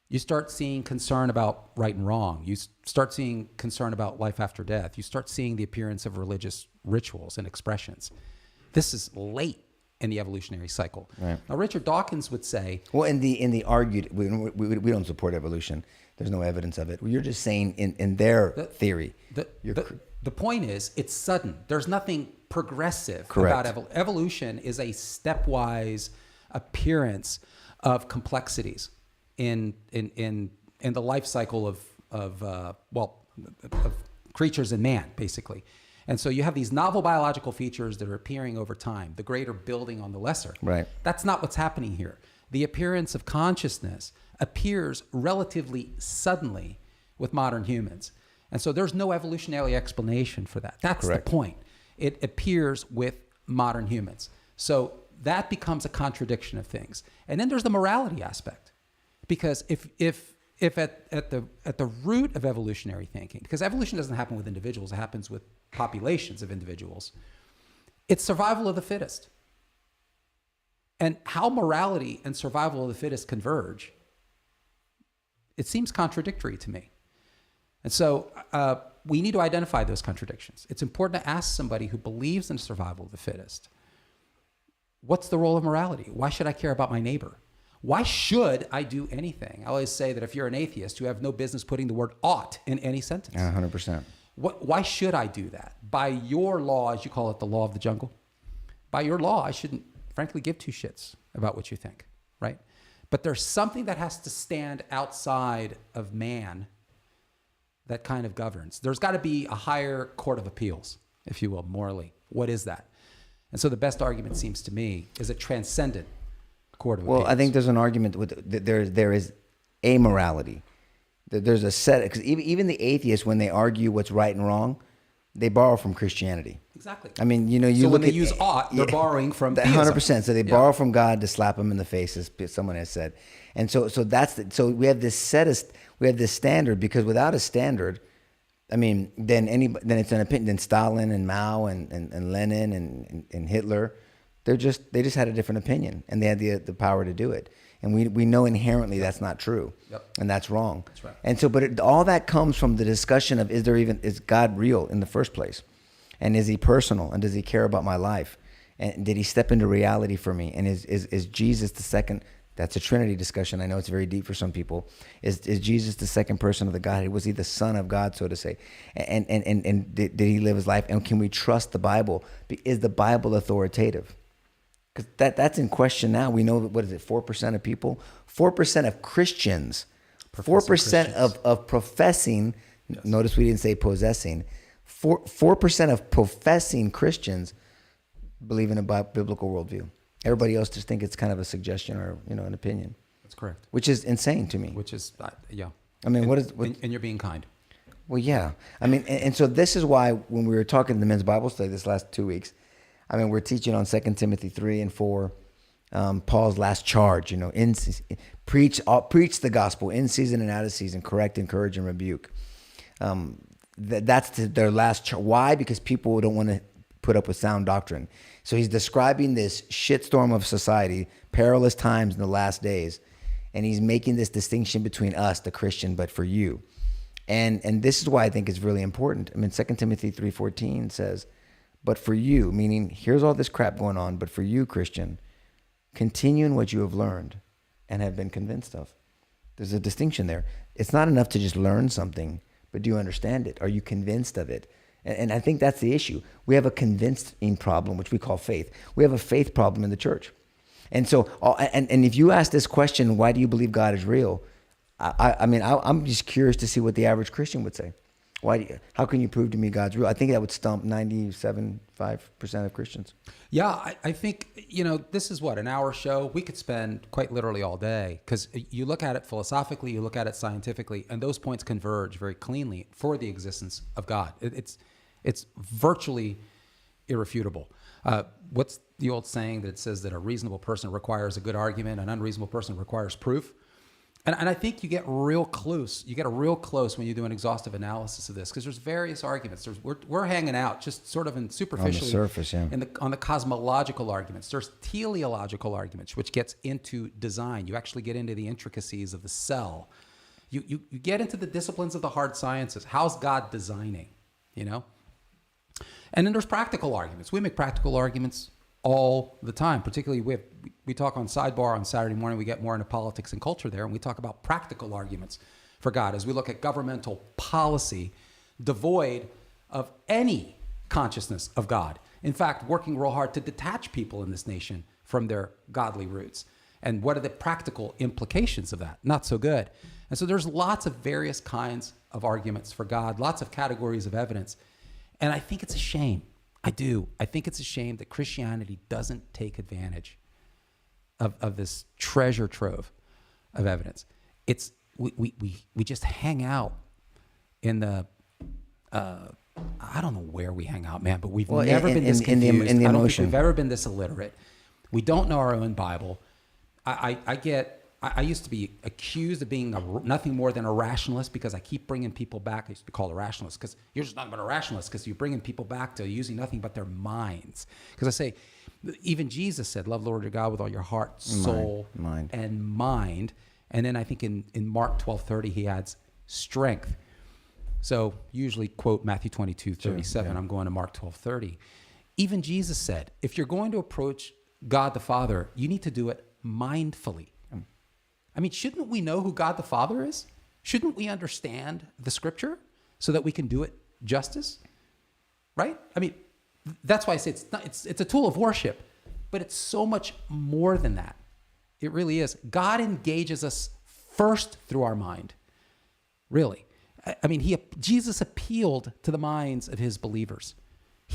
B: You start seeing concern about right and wrong. You start seeing concern about life after death. You start seeing the appearance of religious rituals and expressions. This is late in the evolutionary cycle.
A: Right.
B: Now, Richard Dawkins would say,
A: well, in the argued, we don't support evolution. There's no evidence of it. You're just saying in their theory.
B: The point is, it's sudden. There's nothing progressive
A: Correct.
B: about evolution. Is a stepwise appearance of complexities in the life cycle of creatures and man, basically. And so you have these novel biological features that are appearing over time, the greater building on the lesser.
A: Right.
B: That's not what's happening here. The appearance of consciousness appears relatively suddenly with modern humans. And so there's no evolutionary explanation for that. That's
A: Correct.
B: the point. It appears with modern humans. So that becomes a contradiction of things. And then there's the morality aspect. Because if at the root of evolutionary thinking, because evolution doesn't happen with individuals, it happens with populations of individuals, it's survival of the fittest. And how morality and survival of the fittest converge, it seems contradictory to me. And so we need to identify those contradictions. It's important to ask somebody who believes in survival of the fittest, what's the role of morality? Why should I care about my neighbor? Why should I do anything? I always say that if you're an atheist, you have no business putting the word ought in any sentence.
A: 100%.
B: Why should I do that? By your law, as you call it, the law of the jungle, by your law, I shouldn't, frankly, give two shits about what you think, right? But there's something that has to stand outside of man that kind of governs. There's got to be a higher court of appeals, if you will, morally. What is that? And so the best argument seems to me is a transcendent court of
A: Well,
B: appeals.
A: I think there's an argument with there is amorality. There's a set, because even the atheists, when they argue what's right and wrong, they borrow from Christianity.
B: Exactly.
A: I mean, you
B: so
A: look
B: when they
A: at,
B: use ought, they're borrowing from
A: 100%. So they
B: theism.
A: borrow from God to slap them in the face, as someone has said. And so so we have this standard, because without a standard, I mean, then it's an opinion. Then Stalin and Mao and Lenin and Hitler, they just had a different opinion, and they had the power to do it. And we know inherently that's not true, and that's wrong.
B: That's right.
A: And so, but all that comes from the discussion of is God real in the first place, and is He personal, and does He care about my life, and did He step into reality for me, and is Jesus the second? That's a Trinity discussion. I know it's very deep for some people. Is Jesus the second person of the Godhead? Was He the Son of God, so to say? And did He live His life? And can we trust the Bible? Is the Bible authoritative? Because that's in question now. We know, what is it, 4% of people? 4% of Christians. 4% of professing, yes. Notice we didn't say possessing. 4% of professing Christians believe in a biblical worldview. Everybody else just think it's kind of a suggestion or an opinion.
B: That's correct.
A: Which is insane to me.
B: Which is yeah.
A: I mean,
B: and you're being kind.
A: Well, yeah. I mean, and so this is why when we were talking in the men's Bible study this last 2 weeks, I mean, we're teaching on 2 Timothy 3 and 4, Paul's last charge. Preach the gospel in season and out of season. Correct, encourage, and rebuke. That's their last charge. Why? Because people don't want to put up with sound doctrine. So he's describing this shitstorm of society, perilous times in the last days, and he's making this distinction between us, the Christian, but for you. And this is why I think it's really important. I mean, 2 Timothy 3:14 says, but for you, meaning here's all this crap going on, but for you, Christian, continue in what you have learned and have been convinced of. There's a distinction there. It's not enough to just learn something, but do you understand it? Are you convinced of it? And I think that's the issue. We have a convincing problem, which we call faith. We have a faith problem in the church. And so, and if you ask this question, why do you believe God is real? I'm just curious to see what the average Christian would say. How can you prove to me God's real? I think that would stump 97.5% of Christians.
B: Yeah, I think, this is an hour show. We could spend quite literally all day, because you look at it philosophically, you look at it scientifically, and those points converge very cleanly for the existence of God. It's virtually irrefutable. What's the old saying that says that a reasonable person requires a good argument, an unreasonable person requires proof? And I think you get real close. You get real close when you do an exhaustive analysis of this, because there's various arguments. We're hanging out just sort of in superficially
A: on the surface, yeah.
B: On the cosmological arguments. There's teleological arguments, which gets into design. You actually get into the intricacies of the cell. You get into the disciplines of the hard sciences. How's God designing? And then there's practical arguments. We make practical arguments all the time. Particularly, we talk on Sidebar on Saturday morning. We get more into politics and culture there, and we talk about practical arguments for God as we look at governmental policy devoid of any consciousness of God. In fact, working real hard to detach people in this nation from their godly roots. And what are the practical implications of that? Not so good. And so there's lots of various kinds of arguments for God, lots of categories of evidence. And I think it's a shame. I do. I think it's a shame that Christianity doesn't take advantage of this treasure trove of evidence. We just hang out in the I don't know where we hang out, man, but we've never been this confused.
A: In the
B: I don't
A: emotion.
B: think we've ever been this illiterate. We don't know our own Bible. I used to be accused of being nothing more than a rationalist because I keep bringing people back. I used to be called a rationalist because you're just nothing but a rationalist because you're bringing people back to using nothing but their minds. Because I say, even Jesus said, love the Lord your God with all your heart, soul, and mind. And then I think in Mark 12:30, he adds strength. So usually quote Matthew 22:37. Sure, yeah. I'm going to Mark 12:30. Even Jesus said, if you're going to approach God the Father, you need to do it mindfully. I mean, shouldn't we know who God the Father is? Shouldn't we understand the scripture so that we can do it justice? Right? I mean, that's why I say it's a tool of worship, but it's so much more than that. It really is. God engages us first through our mind. Really. I mean, Jesus appealed to the minds of his believers.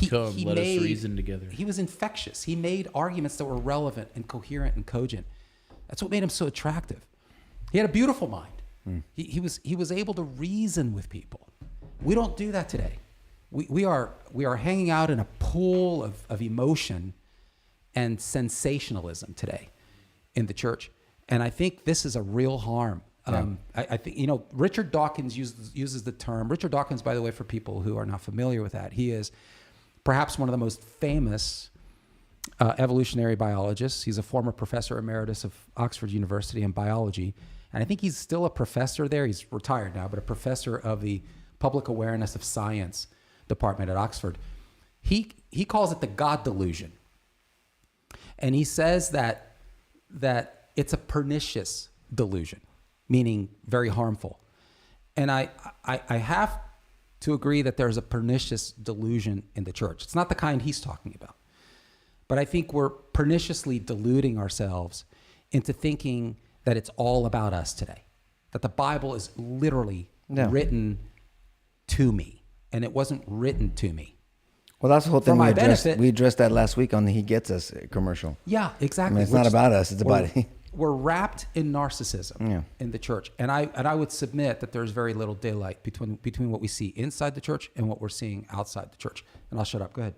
C: Come, let us reason together.
B: He was infectious. He made arguments that were relevant and coherent and cogent. That's what made him so attractive. He had a beautiful mind. He was able to reason with people. We don't do that today. We are hanging out in a pool of emotion and sensationalism today in the church. And I think this is a real harm. I think, Richard Dawkins uses the term. Richard Dawkins, by the way, for people who are not familiar with that, he is perhaps one of the most famous evolutionary biologists. He's a former professor emeritus of Oxford University in biology. And I think he's still a professor there. He's retired now, but a professor of the Public Awareness of Science department at Oxford. He calls it the God delusion. And he says that it's a pernicious delusion, meaning very harmful. And I have to agree that there's a pernicious delusion in the church. It's not the kind he's talking about. But I think we're perniciously deluding ourselves into thinking that it's all about us today, that the Bible is literally written to me, and it wasn't written to me.
A: Well, that's the whole thing
B: For my benefit.
A: We addressed that last week on the He Gets Us commercial.
B: Yeah, exactly.
A: I mean, it's not about us, it's about Him.
B: We're wrapped in narcissism in the church. And I would submit that there's very little daylight between what we see inside the church and what we're seeing outside the church. And I'll shut up. Go ahead.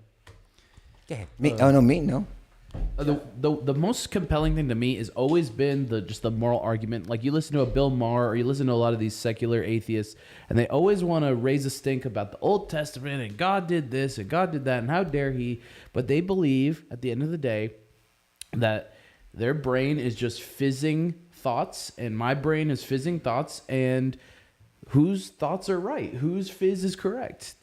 B: Go ahead.
A: No.
C: The most compelling thing to me has always been the moral argument. Like, you listen to a Bill Maher, or you listen to a lot of these secular atheists, and they always want to raise a stink about the Old Testament and God did this and God did that and how dare he. But they believe at the end of the day that their brain is just fizzing thoughts, and my brain is fizzing thoughts, and whose thoughts are right, whose fizz is correct.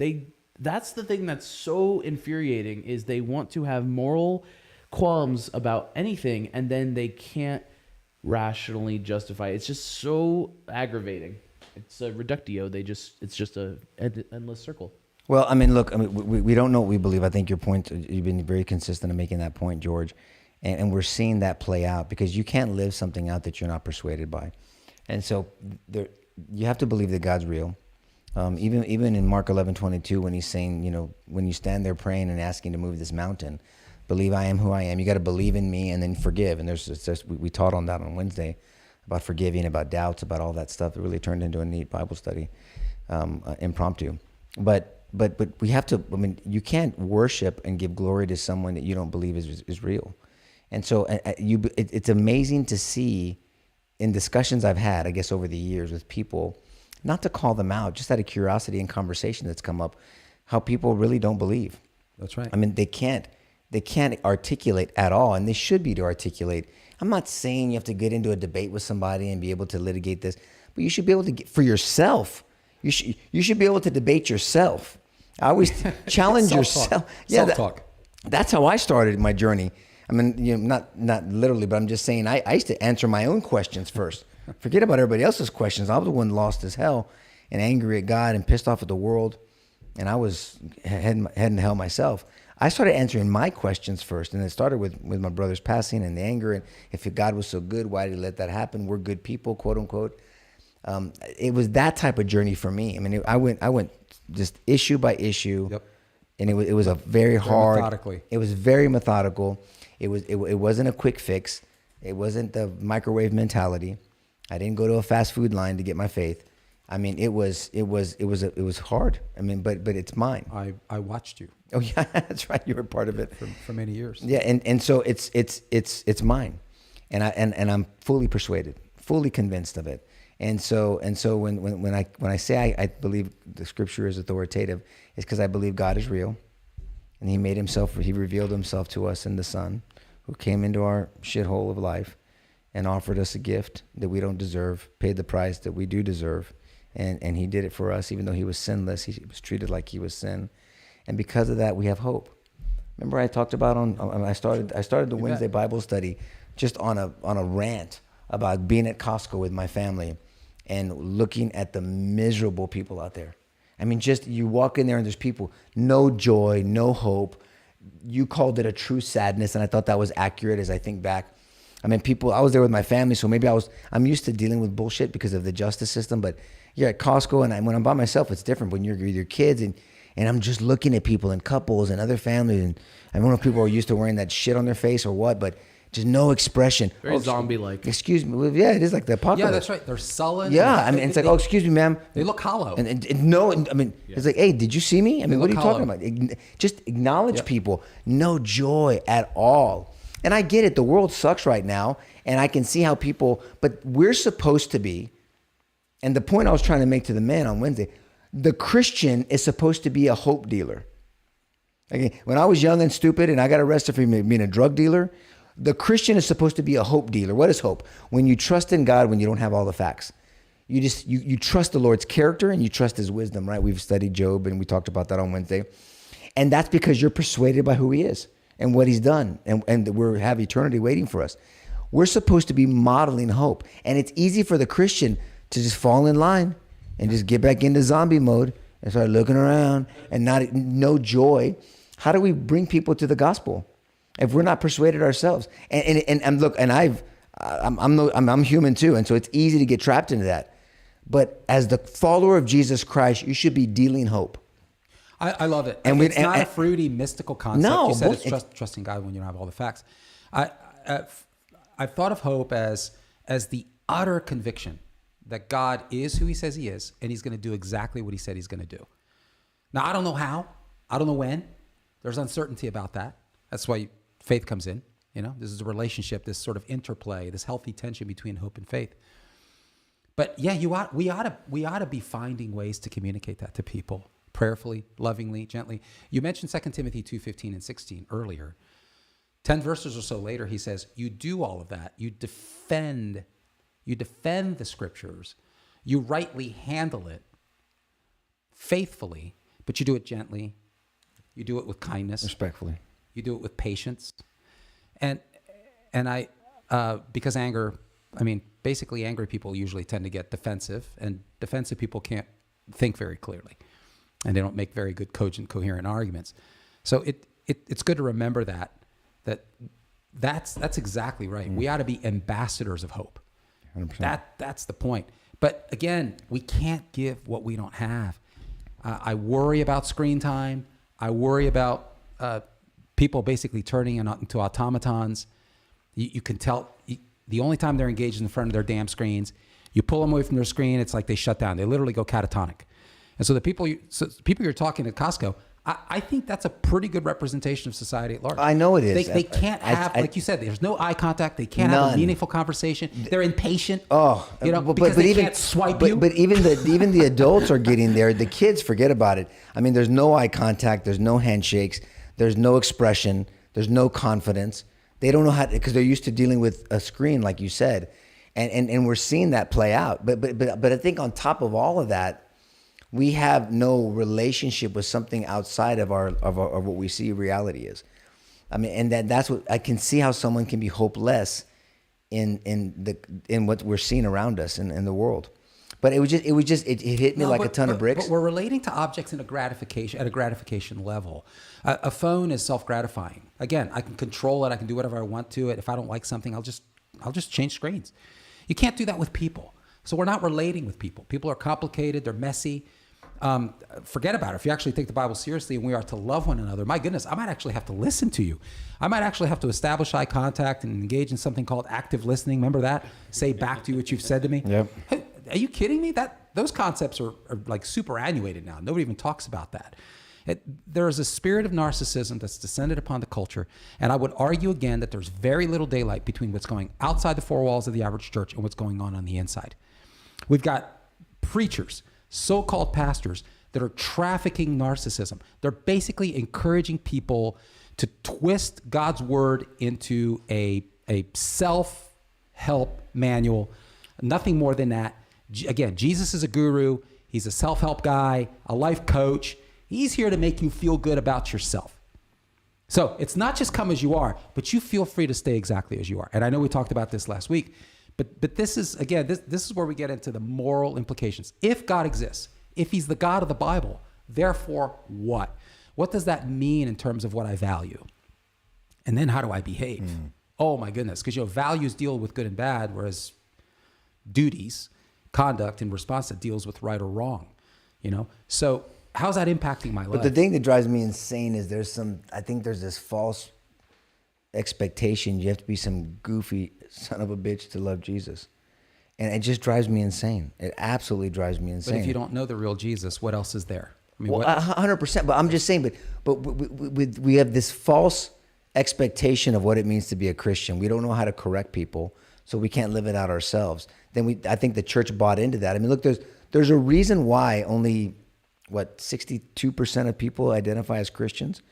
C: That's the thing that's so infuriating, is they want to have moral qualms about anything, and then they can't rationally justify it. It's just so aggravating. It's a reductio. It's just a endless circle.
A: Well, I mean, look, we don't know what we believe. I think your point, you've been very consistent in making that point, George. And we're seeing that play out, because you can't live something out that you're not persuaded by. And so you have to believe that God's real. Even in Mark 11:22, when he's saying, when you stand there praying and asking to move this mountain, believe I am who I am. You got to believe in me and then forgive. And we taught on that on Wednesday, about forgiving, about doubts, about all that stuff. It really turned into a neat Bible study, impromptu. But we have to. I mean, you can't worship and give glory to someone that you don't believe is real. And so it's amazing to see in discussions I've had, I guess, over the years with people, not to call them out, just out of curiosity and conversation that's come up, how people really don't believe.
B: That's right.
A: I mean, they can't articulate at all, and they should be to articulate. I'm not saying you have to get into a debate with somebody and be able to litigate this, but you should be able to get for yourself. You should be able to debate yourself. I always challenge yourself. Yeah,
B: self-talk.
A: That's how I started my journey. I mean, not literally, but I'm just saying I used to answer my own questions first. Forget about everybody else's questions. I was the one lost as hell and angry at God and pissed off at the world, and I was heading to hell myself. I started answering my questions first, and it started with my brother's passing and the anger, and if God was so good, why did he let that happen? We're good people, quote unquote. It was that type of journey for me. I mean, I went just issue by issue, and it was a very hard.
B: Methodically.
A: It was very methodical. It wasn't a quick fix. It wasn't the microwave mentality. I didn't go to a fast food line to get my faith. I mean, it was hard. I mean, but it's mine.
B: I watched you.
A: Oh yeah, that's right. You were part of it
B: for many years.
A: Yeah, and so it's mine, and I'm fully persuaded, fully convinced of it. And so when I say I believe the Scripture is authoritative, it's because I believe God is real, and He revealed Himself to us in the Son, who came into our shithole of life, and offered us a gift that we don't deserve, paid the price that we do deserve, and He did it for us, even though He was sinless. He was treated like He was sin. And because of that, we have hope. Remember, I talked about I started the Wednesday Bible study just on a rant about being at Costco with my family and looking at the miserable people out there. I mean, just you walk in there and there's people, no joy, no hope. You called it a true sadness, and I thought that was accurate as I think back. I mean, I was there with my family, so maybe I'm used to dealing with bullshit because of the justice system. But you're at Costco, and when I'm by myself, it's different. When you're with your kids, and I'm just looking at people and couples and other families, and I don't know if people are used to wearing that shit on their face or what, but just no expression.
C: Very zombie-like.
A: Excuse me. Well, yeah, it is like the apocalypse.
B: Yeah, that's right. They're sullen.
A: Yeah, I mean, it's like, excuse me, ma'am.
B: They look hollow.
A: And no, I mean, it's like, hey, did you see me? I mean, what are you
B: hollow.
A: talking about? Just acknowledge people. No joy at all. And I get it. The world sucks right now, and I can see how people, but we're supposed to be, and the point I was trying to make to the man on Wednesday, the Christian is supposed to be a hope dealer. Okay, when I was young and stupid and I got arrested for being a drug dealer, the Christian is supposed to be a hope dealer. What is hope? When you trust in God when you don't have all the facts. You trust the Lord's character and you trust his wisdom, right? We've studied Job and we talked about that on Wednesday. And that's because you're persuaded by who he is and what he's done. And we have eternity waiting for us. We're supposed to be modeling hope. And it's easy for the Christian to just fall in line and just get back into zombie mode and start looking around and no joy. How do we bring people to the gospel if we're not persuaded ourselves? And look, and I'm human too, and so it's easy to get trapped into that. But as the follower of Jesus Christ, you should be dealing hope.
B: I love it. And it's not a fruity, mystical concept.
A: No,
B: you said it's trusting God when you don't have all the facts. I've thought of hope as the utter conviction that God is who he says he is, and he's going to do exactly what he said he's going to do. Now, I don't know how. I don't know when. There's uncertainty about that. That's why faith comes in. You know, this is a relationship, this sort of interplay, this healthy tension between hope and faith. But yeah, we ought to be finding ways to communicate that to people prayerfully, lovingly, gently. You mentioned 2 Timothy 2:15 and 16 earlier. 10 verses or so later, he says, you do all of that. You defend the scriptures. You rightly handle it faithfully, but you do it gently. You do it with kindness.
A: Respectfully.
B: You do it with patience. And I, because basically angry people usually tend to get defensive, and defensive people can't think very clearly, and they don't make very good, cogent, coherent arguments. So it's good to remember that's exactly right. We ought to be ambassadors of hope. 100%. That's the point. But again, we can't give what we don't have. I worry about screen time. I worry about people basically turning into automatons. You can tell the only time they're engaged in front of their damn screens, you pull them away from their screen, it's like they shut down. They literally go catatonic. And so the people you're talking at Costco, I think that's a pretty good representation of society at large.
A: I know it is.
B: They can't have, like you said, there's no eye contact. They can't have a meaningful conversation. They're impatient. Because they can't swipe you.
A: But even the adults are getting there. The kids, forget about it. I mean, there's no eye contact. There's no handshakes. There's no expression. There's no confidence. They don't know how, because they're used to dealing with a screen, like you said, and we're seeing that play out. But I think on top of all of that, we have no relationship with something outside of what we see reality is. I mean, and that's what I can see, how someone can be hopeless in what we're seeing around us in the world. But it hit me like a ton of bricks.
B: But we're relating to objects at a gratification level. A phone is self-gratifying. Again, I can control it. I can do whatever I want to it. If I don't like something, I'll just change screens. You can't do that with people. So we're not relating with people. People are complicated. They're messy. Forget about it. If you actually take the Bible seriously and we are to love one another, my goodness, I might actually have to listen to you. I might actually have to establish eye contact and engage in something called active listening. Remember that? Say back to you what you've said to me.
A: Yep.
B: Hey, are you kidding me? Those concepts are like superannuated now. Nobody even talks about that. There is a spirit of narcissism that's descended upon the culture. And I would argue again that there's very little daylight between what's going outside the four walls of the average church and what's going on the inside. We've got preachers, so-called pastors, that are trafficking narcissism. They're basically encouraging people to twist God's word into a self-help manual. Nothing more than that. Again, Jesus is a guru. He's a self-help guy, a life coach. He's here to make you feel good about yourself. So it's not just come as you are, but you feel free to stay exactly as you are. And I know we talked about this last week, but this is, again, this is where we get into the moral implications. If God exists, if he's the God of the Bible, therefore what? What does that mean in terms of what I value? And then how do I behave? Oh my goodness. Because, values deal with good and bad, whereas duties, conduct in response that deals with right or wrong, So how's that impacting my life?
A: But the thing that drives me insane is I think there's this false expectation. You have to be some goofy son of a bitch to love Jesus. And it just drives me insane. It absolutely drives me insane.
B: But if you don't know the real Jesus, what else is there? I mean,
A: 100%. But I'm just saying, but we have this false expectation of what it means to be a Christian. We don't know how to correct people, so we can't live it out ourselves. I think the church bought into that. I mean, look, there's a reason why only 62% of people identify as Christians.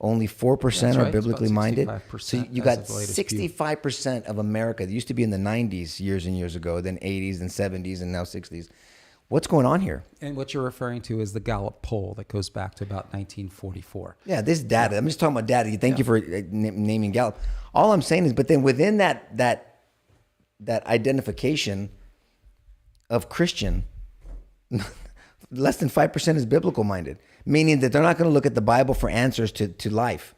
A: Only 4% are biblically minded. So you got 65% of America. It used to be in the 90s years and years ago, then 80s and 70s and now 60s. What's going on here?
B: And what you're referring to is the Gallup poll that goes back to about 1944.
A: Yeah, this data. I'm just talking about data. Thank you for naming Gallup. All I'm saying is, but then within that identification of Christian, less than 5% is biblical minded, meaning that they're not going to look at the Bible for answers to life.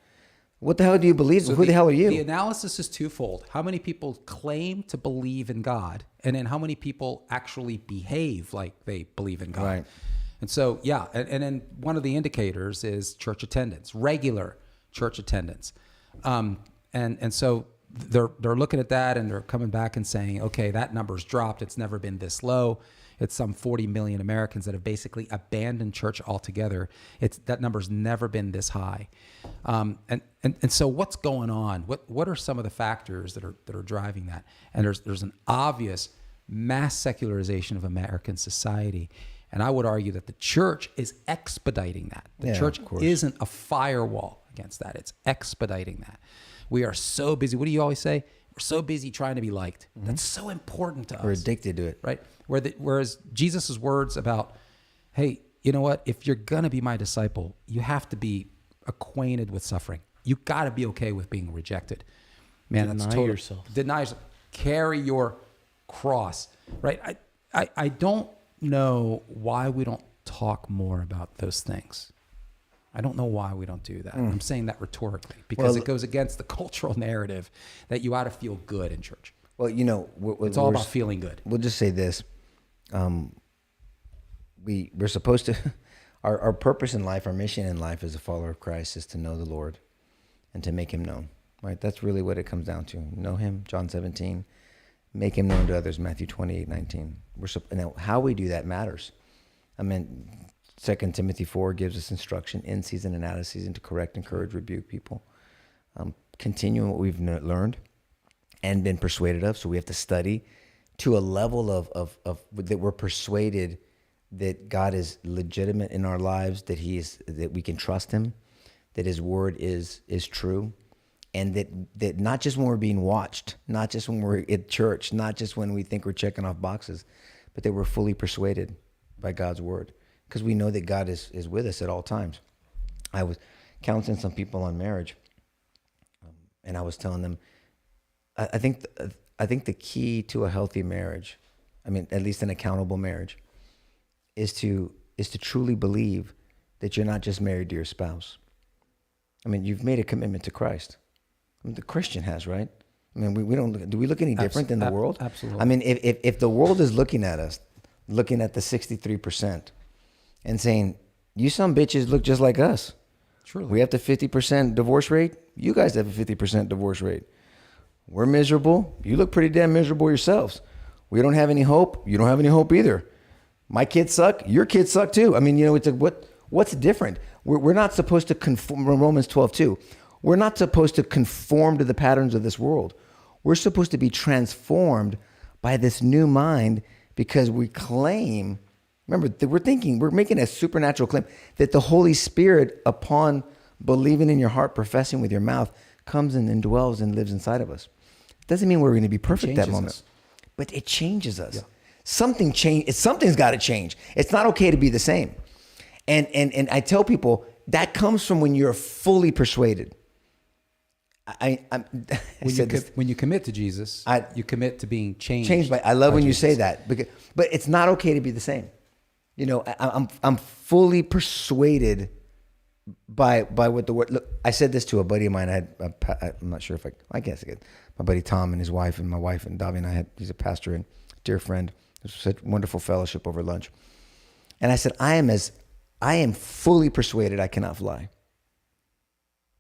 A: What the hell do you believe? So who the hell are you?
B: The analysis is twofold. How many people claim to believe in God, and then how many people actually behave like they believe in God?
A: Right.
B: And so, and then one of the indicators is church attendance, regular church attendance. And so they're looking at that and they're coming back and saying, okay, that number's dropped. It's never been this low. It's some 40 million Americans that have basically abandoned church altogether. That number's never been this high. And so what's going on? What are some of the factors that are driving that? And there's an obvious mass secularization of American society. And I would argue that the church is expediting that. The church isn't a firewall against that. It's expediting that. We are so busy. What do you always say? We're so busy trying to be liked. Mm-hmm. That's so important to us.
A: We're addicted to it.
B: Right? Whereas Jesus' words about, hey, you know what? If you're going to be my disciple, you have to be acquainted with suffering. You got to be okay with being rejected. Man,
C: Deny yourself.
B: Deny yourself. Carry your cross. Right? I don't know why we don't talk more about those things. I don't know why we don't do that. I'm saying that rhetorically because it goes against the cultural narrative that you ought to feel good in church.
A: Well,
B: it's all about feeling good.
A: We'll just say this. We're supposed to, our purpose in life, our mission in life as a follower of Christ is to know the Lord and to make him known, right? That's really what it comes down to. Know him, John 17, make him known to others, Matthew 28:19. Now, how we do that matters. I mean, 2 Timothy 4 gives us instruction in season and out of season to correct, encourage, rebuke people. Continuing what we've learned and been persuaded of. So we have to study to a level of that we're persuaded that God is legitimate in our lives, that that we can trust him, that his word is true, and that not just when we're being watched, not just when we're at church, not just when we think we're checking off boxes, but that we're fully persuaded by God's word. Because we know that God is with us at all times. I was counseling some people on marriage, and I was telling them, I think the key to a healthy marriage, I mean, at least an accountable marriage, is to truly believe that you're not just married to your spouse. I mean, you've made a commitment to Christ. I mean, the Christian has, right? I mean, do we look any different than the world?
B: Absolutely.
A: I mean, if the world is looking at us, looking at the 63%, and saying, you some bitches look just like us.
B: Truly.
A: We have the 50% divorce rate. You guys have a 50% divorce rate. We're miserable. You look pretty damn miserable yourselves. We don't have any hope. You don't have any hope either. My kids suck. Your kids suck too. I mean, it's what's different? We're not supposed to conform, Romans 12:2. We're not supposed to conform to the patterns of this world. We're supposed to be transformed by this new mind because we claim, remember, we're making a supernatural claim that the Holy Spirit, upon believing in your heart, professing with your mouth, comes and indwells and lives inside of us. It doesn't mean we're going to be perfect that moment, but it changes us. Yeah. Something's got to change. It's not okay to be the same. And I tell people that comes from when you're fully persuaded.
B: When you commit to Jesus, you commit to being changed.
A: I love when Jesus. You say that, but it's not okay to be the same. I'm fully persuaded by what the word. Look, I said this to a buddy of mine. I'm not sure if I guess I could. My buddy Tom and his wife and my wife and Davi and I he's a pastor and dear friend. It was such wonderful fellowship over lunch. And I said, I am fully persuaded I cannot fly.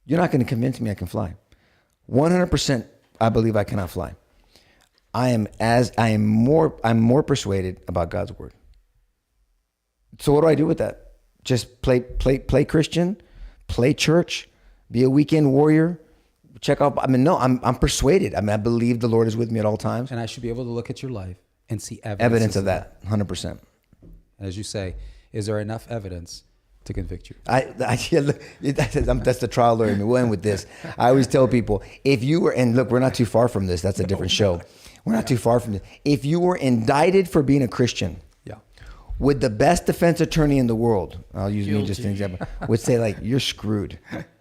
A: You're not going to convince me I can fly. 100% I believe I cannot fly. I'm more persuaded about God's word. So what do I do with that? Just play Christian, play church, be a weekend warrior, check out. I mean, no, I'm persuaded. I mean, I believe the Lord is with me at all times.
B: And I should be able to look at your life and see
A: evidence of that. 100%.
B: As you say, is there enough evidence to convict you?
A: That's the trial lawyer. We'll end with this. I always tell people, if you were, and look, we're not too far from this. That's a different show. We're not too far from this. If you were indicted for being a Christian, would the best defense attorney in the world, I'll use me just an example, would say like, you're screwed.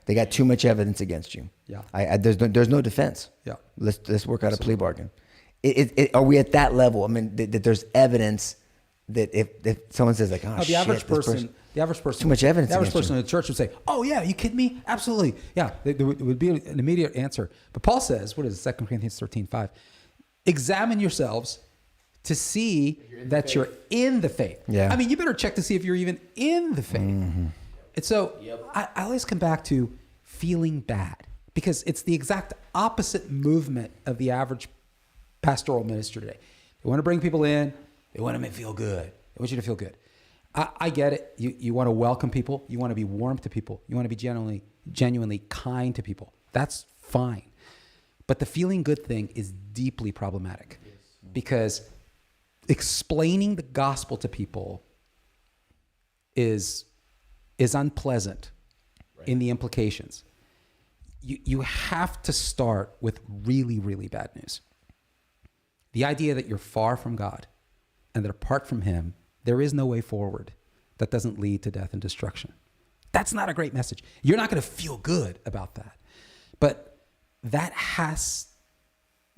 A: They got too much evidence against you. Yeah. There's no defense. Yeah. Let's work out a plea bargain. Are we at that level? I mean, that there's evidence that if someone says like,
B: the average person,
A: too much evidence.
B: The average person in the church would say, "Oh yeah, you kidding me? Absolutely, yeah." There would be an immediate answer. But Paul says, "What is it? 2 Corinthians 13:5? Examine yourselves to see that you're in the faith."
A: Yeah.
B: I mean, you better check to see if you're even in the faith. Mm-hmm. And so I always come back to feeling bad because it's the exact opposite movement of the average pastoral minister today. They want to bring people in. They want them to feel good. They want you to feel good. I get it. You want to welcome people. You want to be warm to people. You want to be genuinely kind to people. That's fine. But the feeling good thing is deeply problematic because explaining the gospel to people is unpleasant in the implications. You have to start with really, really bad news. The idea that you're far from God and that apart from him, there is no way forward that doesn't lead to death and destruction. That's not a great message. You're not going to feel good about that. But that has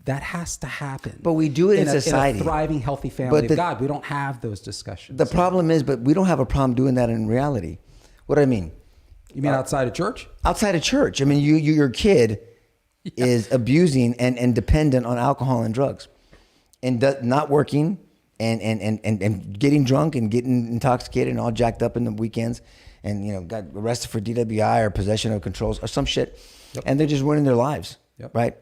B: to happen.
A: But we do it in society.
B: In a thriving, healthy family of God. We don't have those discussions.
A: The problem is, but we don't have a problem doing that in reality. What do I mean?
B: You mean outside of church? Outside of church.
A: I mean, your kid is abusing and dependent on alcohol and drugs and not working and getting drunk and getting intoxicated and all jacked up in the weekends and, got arrested for DWI or possession of controls or some shit. Yep. And they're just ruining their lives. Yep. Right.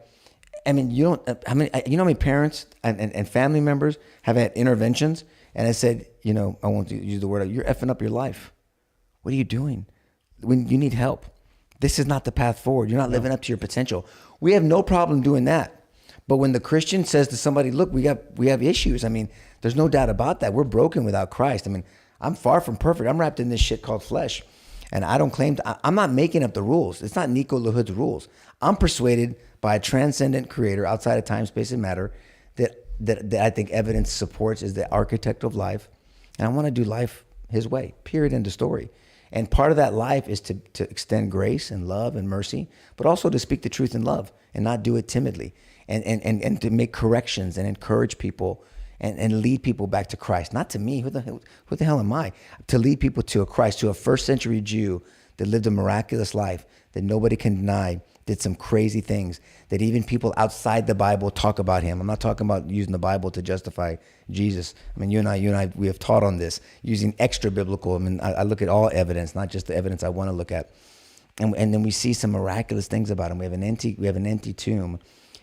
A: I mean, you know how many parents and family members have had interventions and I said, I won't use the word, you're effing up your life. What are you doing? When you need help, this is not the path forward. You're not living up to your potential. We have no problem doing that. But when the Christian says to somebody, look, we have issues. I mean, there's no doubt about that. We're broken without Christ. I mean, I'm far from perfect. I'm wrapped in this shit called flesh. And I don't claim I'm not making up the rules. It's not Nico LaHood's rules. I'm persuaded by a transcendent creator outside of time, space, and matter that I think evidence supports is the architect of life. And I want to do life his way, period, end of story. And part of that life is to extend grace and love and mercy, but also to speak the truth in love and not do it timidly. And to make corrections and encourage people and lead people back to Christ. Not to me. Who the hell am I? To lead people to a Christ, to a first century Jew that lived a miraculous life that nobody can deny, did some crazy things that even people outside the Bible talk about him. I'm not talking about using the Bible to justify Jesus. I mean, you and I, we have taught on this, using extra biblical. I mean, I look at all evidence, not just the evidence I want to look at. And then we see some miraculous things about him. We have an empty tomb.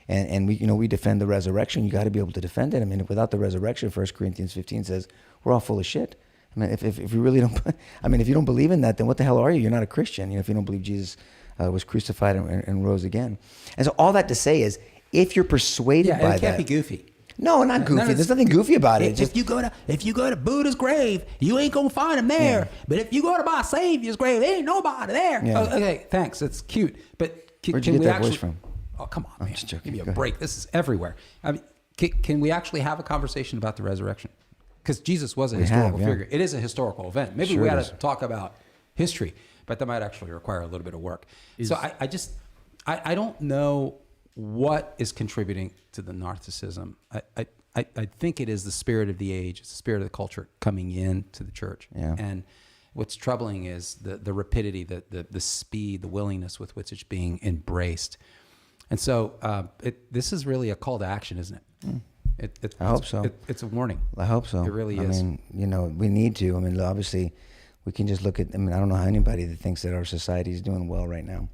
A: And we defend the resurrection. You got to be able to defend it. I mean, without the resurrection, 1 Corinthians 15 says, we're all full of shit. I mean, if you really don't, if you don't believe in that, then what the hell are you? You're not a Christian. If you don't believe Jesus was crucified and rose again. And so all that to say is, if you're persuaded by that.
B: It can't be goofy.
A: No, not goofy. There's nothing goofy about it.
B: If you go to Buddha's grave, you ain't gonna find him there. Yeah. But if you go to my Savior's grave, there ain't nobody there. Yeah. Oh, okay, thanks. That's cute. But
A: where'd you get that voice from?
B: Oh, come on, man. I'm just joking. Give me a break. This is everywhere. I mean, can we actually have a conversation about the resurrection? Because Jesus was a historical figure. It is a historical event. Maybe we got to talk about history, but that might actually require a little bit of work. So I don't know what is contributing to the narcissism. I think it is the spirit of the age. It's the spirit of the culture coming into the church. Yeah. What's troubling is the rapidity, the speed, the willingness with which it's being embraced. And so this is really a call to action, isn't it?
A: I hope so.
B: It's a warning.
A: I hope so.
B: It really
A: I
B: is.
A: mean, we need to. I mean, obviously, we can just look at. I mean, I don't know how anybody that thinks that our society is doing well right now.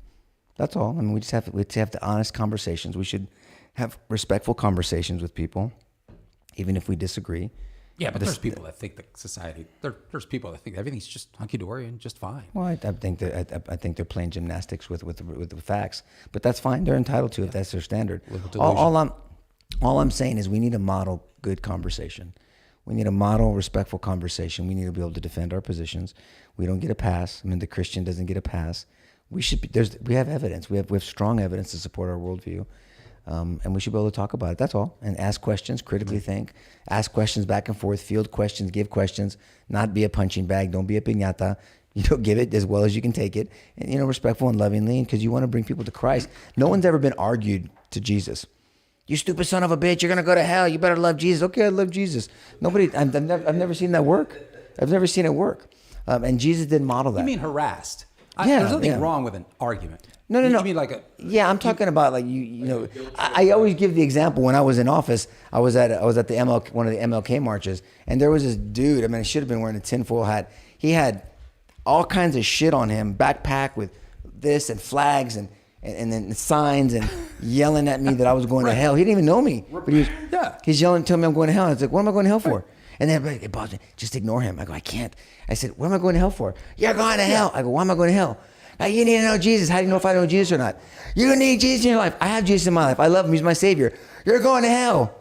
A: That's all. I mean, we have the honest conversations. We should have respectful conversations with people, even if we disagree.
B: Yeah, but there's people that think that society. There's people that think everything's just hunky dory and just fine.
A: Well, I think that I think they're playing gymnastics with the facts, but that's fine. They're entitled to if that's their standard. All I'm saying is we need to model good conversation. We need to model respectful conversation. We need to be able to defend our positions. We don't get a pass. I mean, the Christian doesn't get a pass. We should be, we have evidence. We have strong evidence to support our worldview. And we should be able to talk about it. That's all. And ask questions, critically think, ask questions back and forth, field questions, give questions, not be a punching bag. Don't be a piñata. Give it as well as you can take it, and respectful and lovingly, because you want to bring people to Christ. No one's ever been argued to Jesus. You stupid son of a bitch! You're gonna go to hell. You better love Jesus. Okay, I love Jesus. Nobody. I've never seen that work. I've never seen it work. And Jesus didn't model that.
B: You mean harassed?
A: Yeah,
B: there's nothing wrong with an argument.
A: No.
B: You mean like a?
A: Yeah, I'm talking about like I always give the example. When I was in office, I was at the one of the MLK marches, and there was this dude. I mean, I should have been wearing a tinfoil hat. He had all kinds of shit on him, backpack with this and flags and then signs and yelling at me that I was going to hell. He didn't even know me, but he's yelling, telling me I'm going to hell. I was like, what am I going to hell for? And then everybody, boss me, just ignore him. I go, I can't. I said, what am I going to hell for? You're going to hell. I go, why am I going to hell? You need to know Jesus. How do you know if I know Jesus or not? You need Jesus in your life. I have Jesus in my life. I love him. He's my savior. You're going to hell.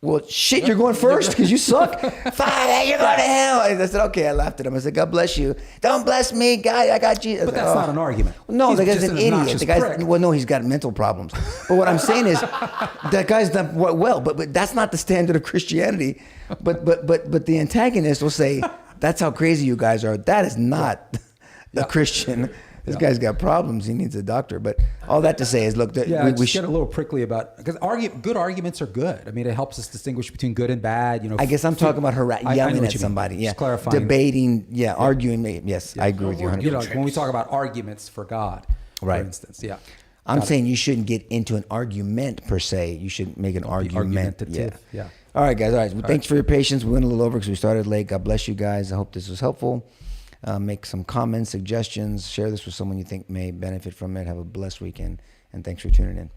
A: Well, shit, you're going first because you suck. Fine, you're going to hell. I said, okay. I laughed at him. I said, God bless you. Don't bless me, God. I got Jesus.
B: But that's not an argument.
A: No, the guy's an idiot. The guy's
B: prick.
A: well, no, he's got mental problems. But what I'm saying is, that guy's done well. But that's not the standard of Christianity. But the antagonist will say, that's how crazy you guys are. That is not a Christian. This guy's got problems. He needs a doctor. But all that to say is, look,
B: we should get a little prickly about, because good arguments are good. I mean, it helps us distinguish between good and bad.
A: I guess I'm talking about yelling at somebody. Yeah,
B: clarifying,
A: debating. Yeah, arguing. Yes, I agree with you. 100%.
B: When we talk about arguments for God, for instance,
A: I'm saying you shouldn't get into an argument per se. You should make an argument.
B: Yeah.
A: All right, guys. All right. Well, thanks for your patience. We went a little over because we started late. God bless you guys. I hope this was helpful. Make some comments, suggestions. Share this with someone you think may benefit from it. Have a blessed weekend, and thanks for tuning in.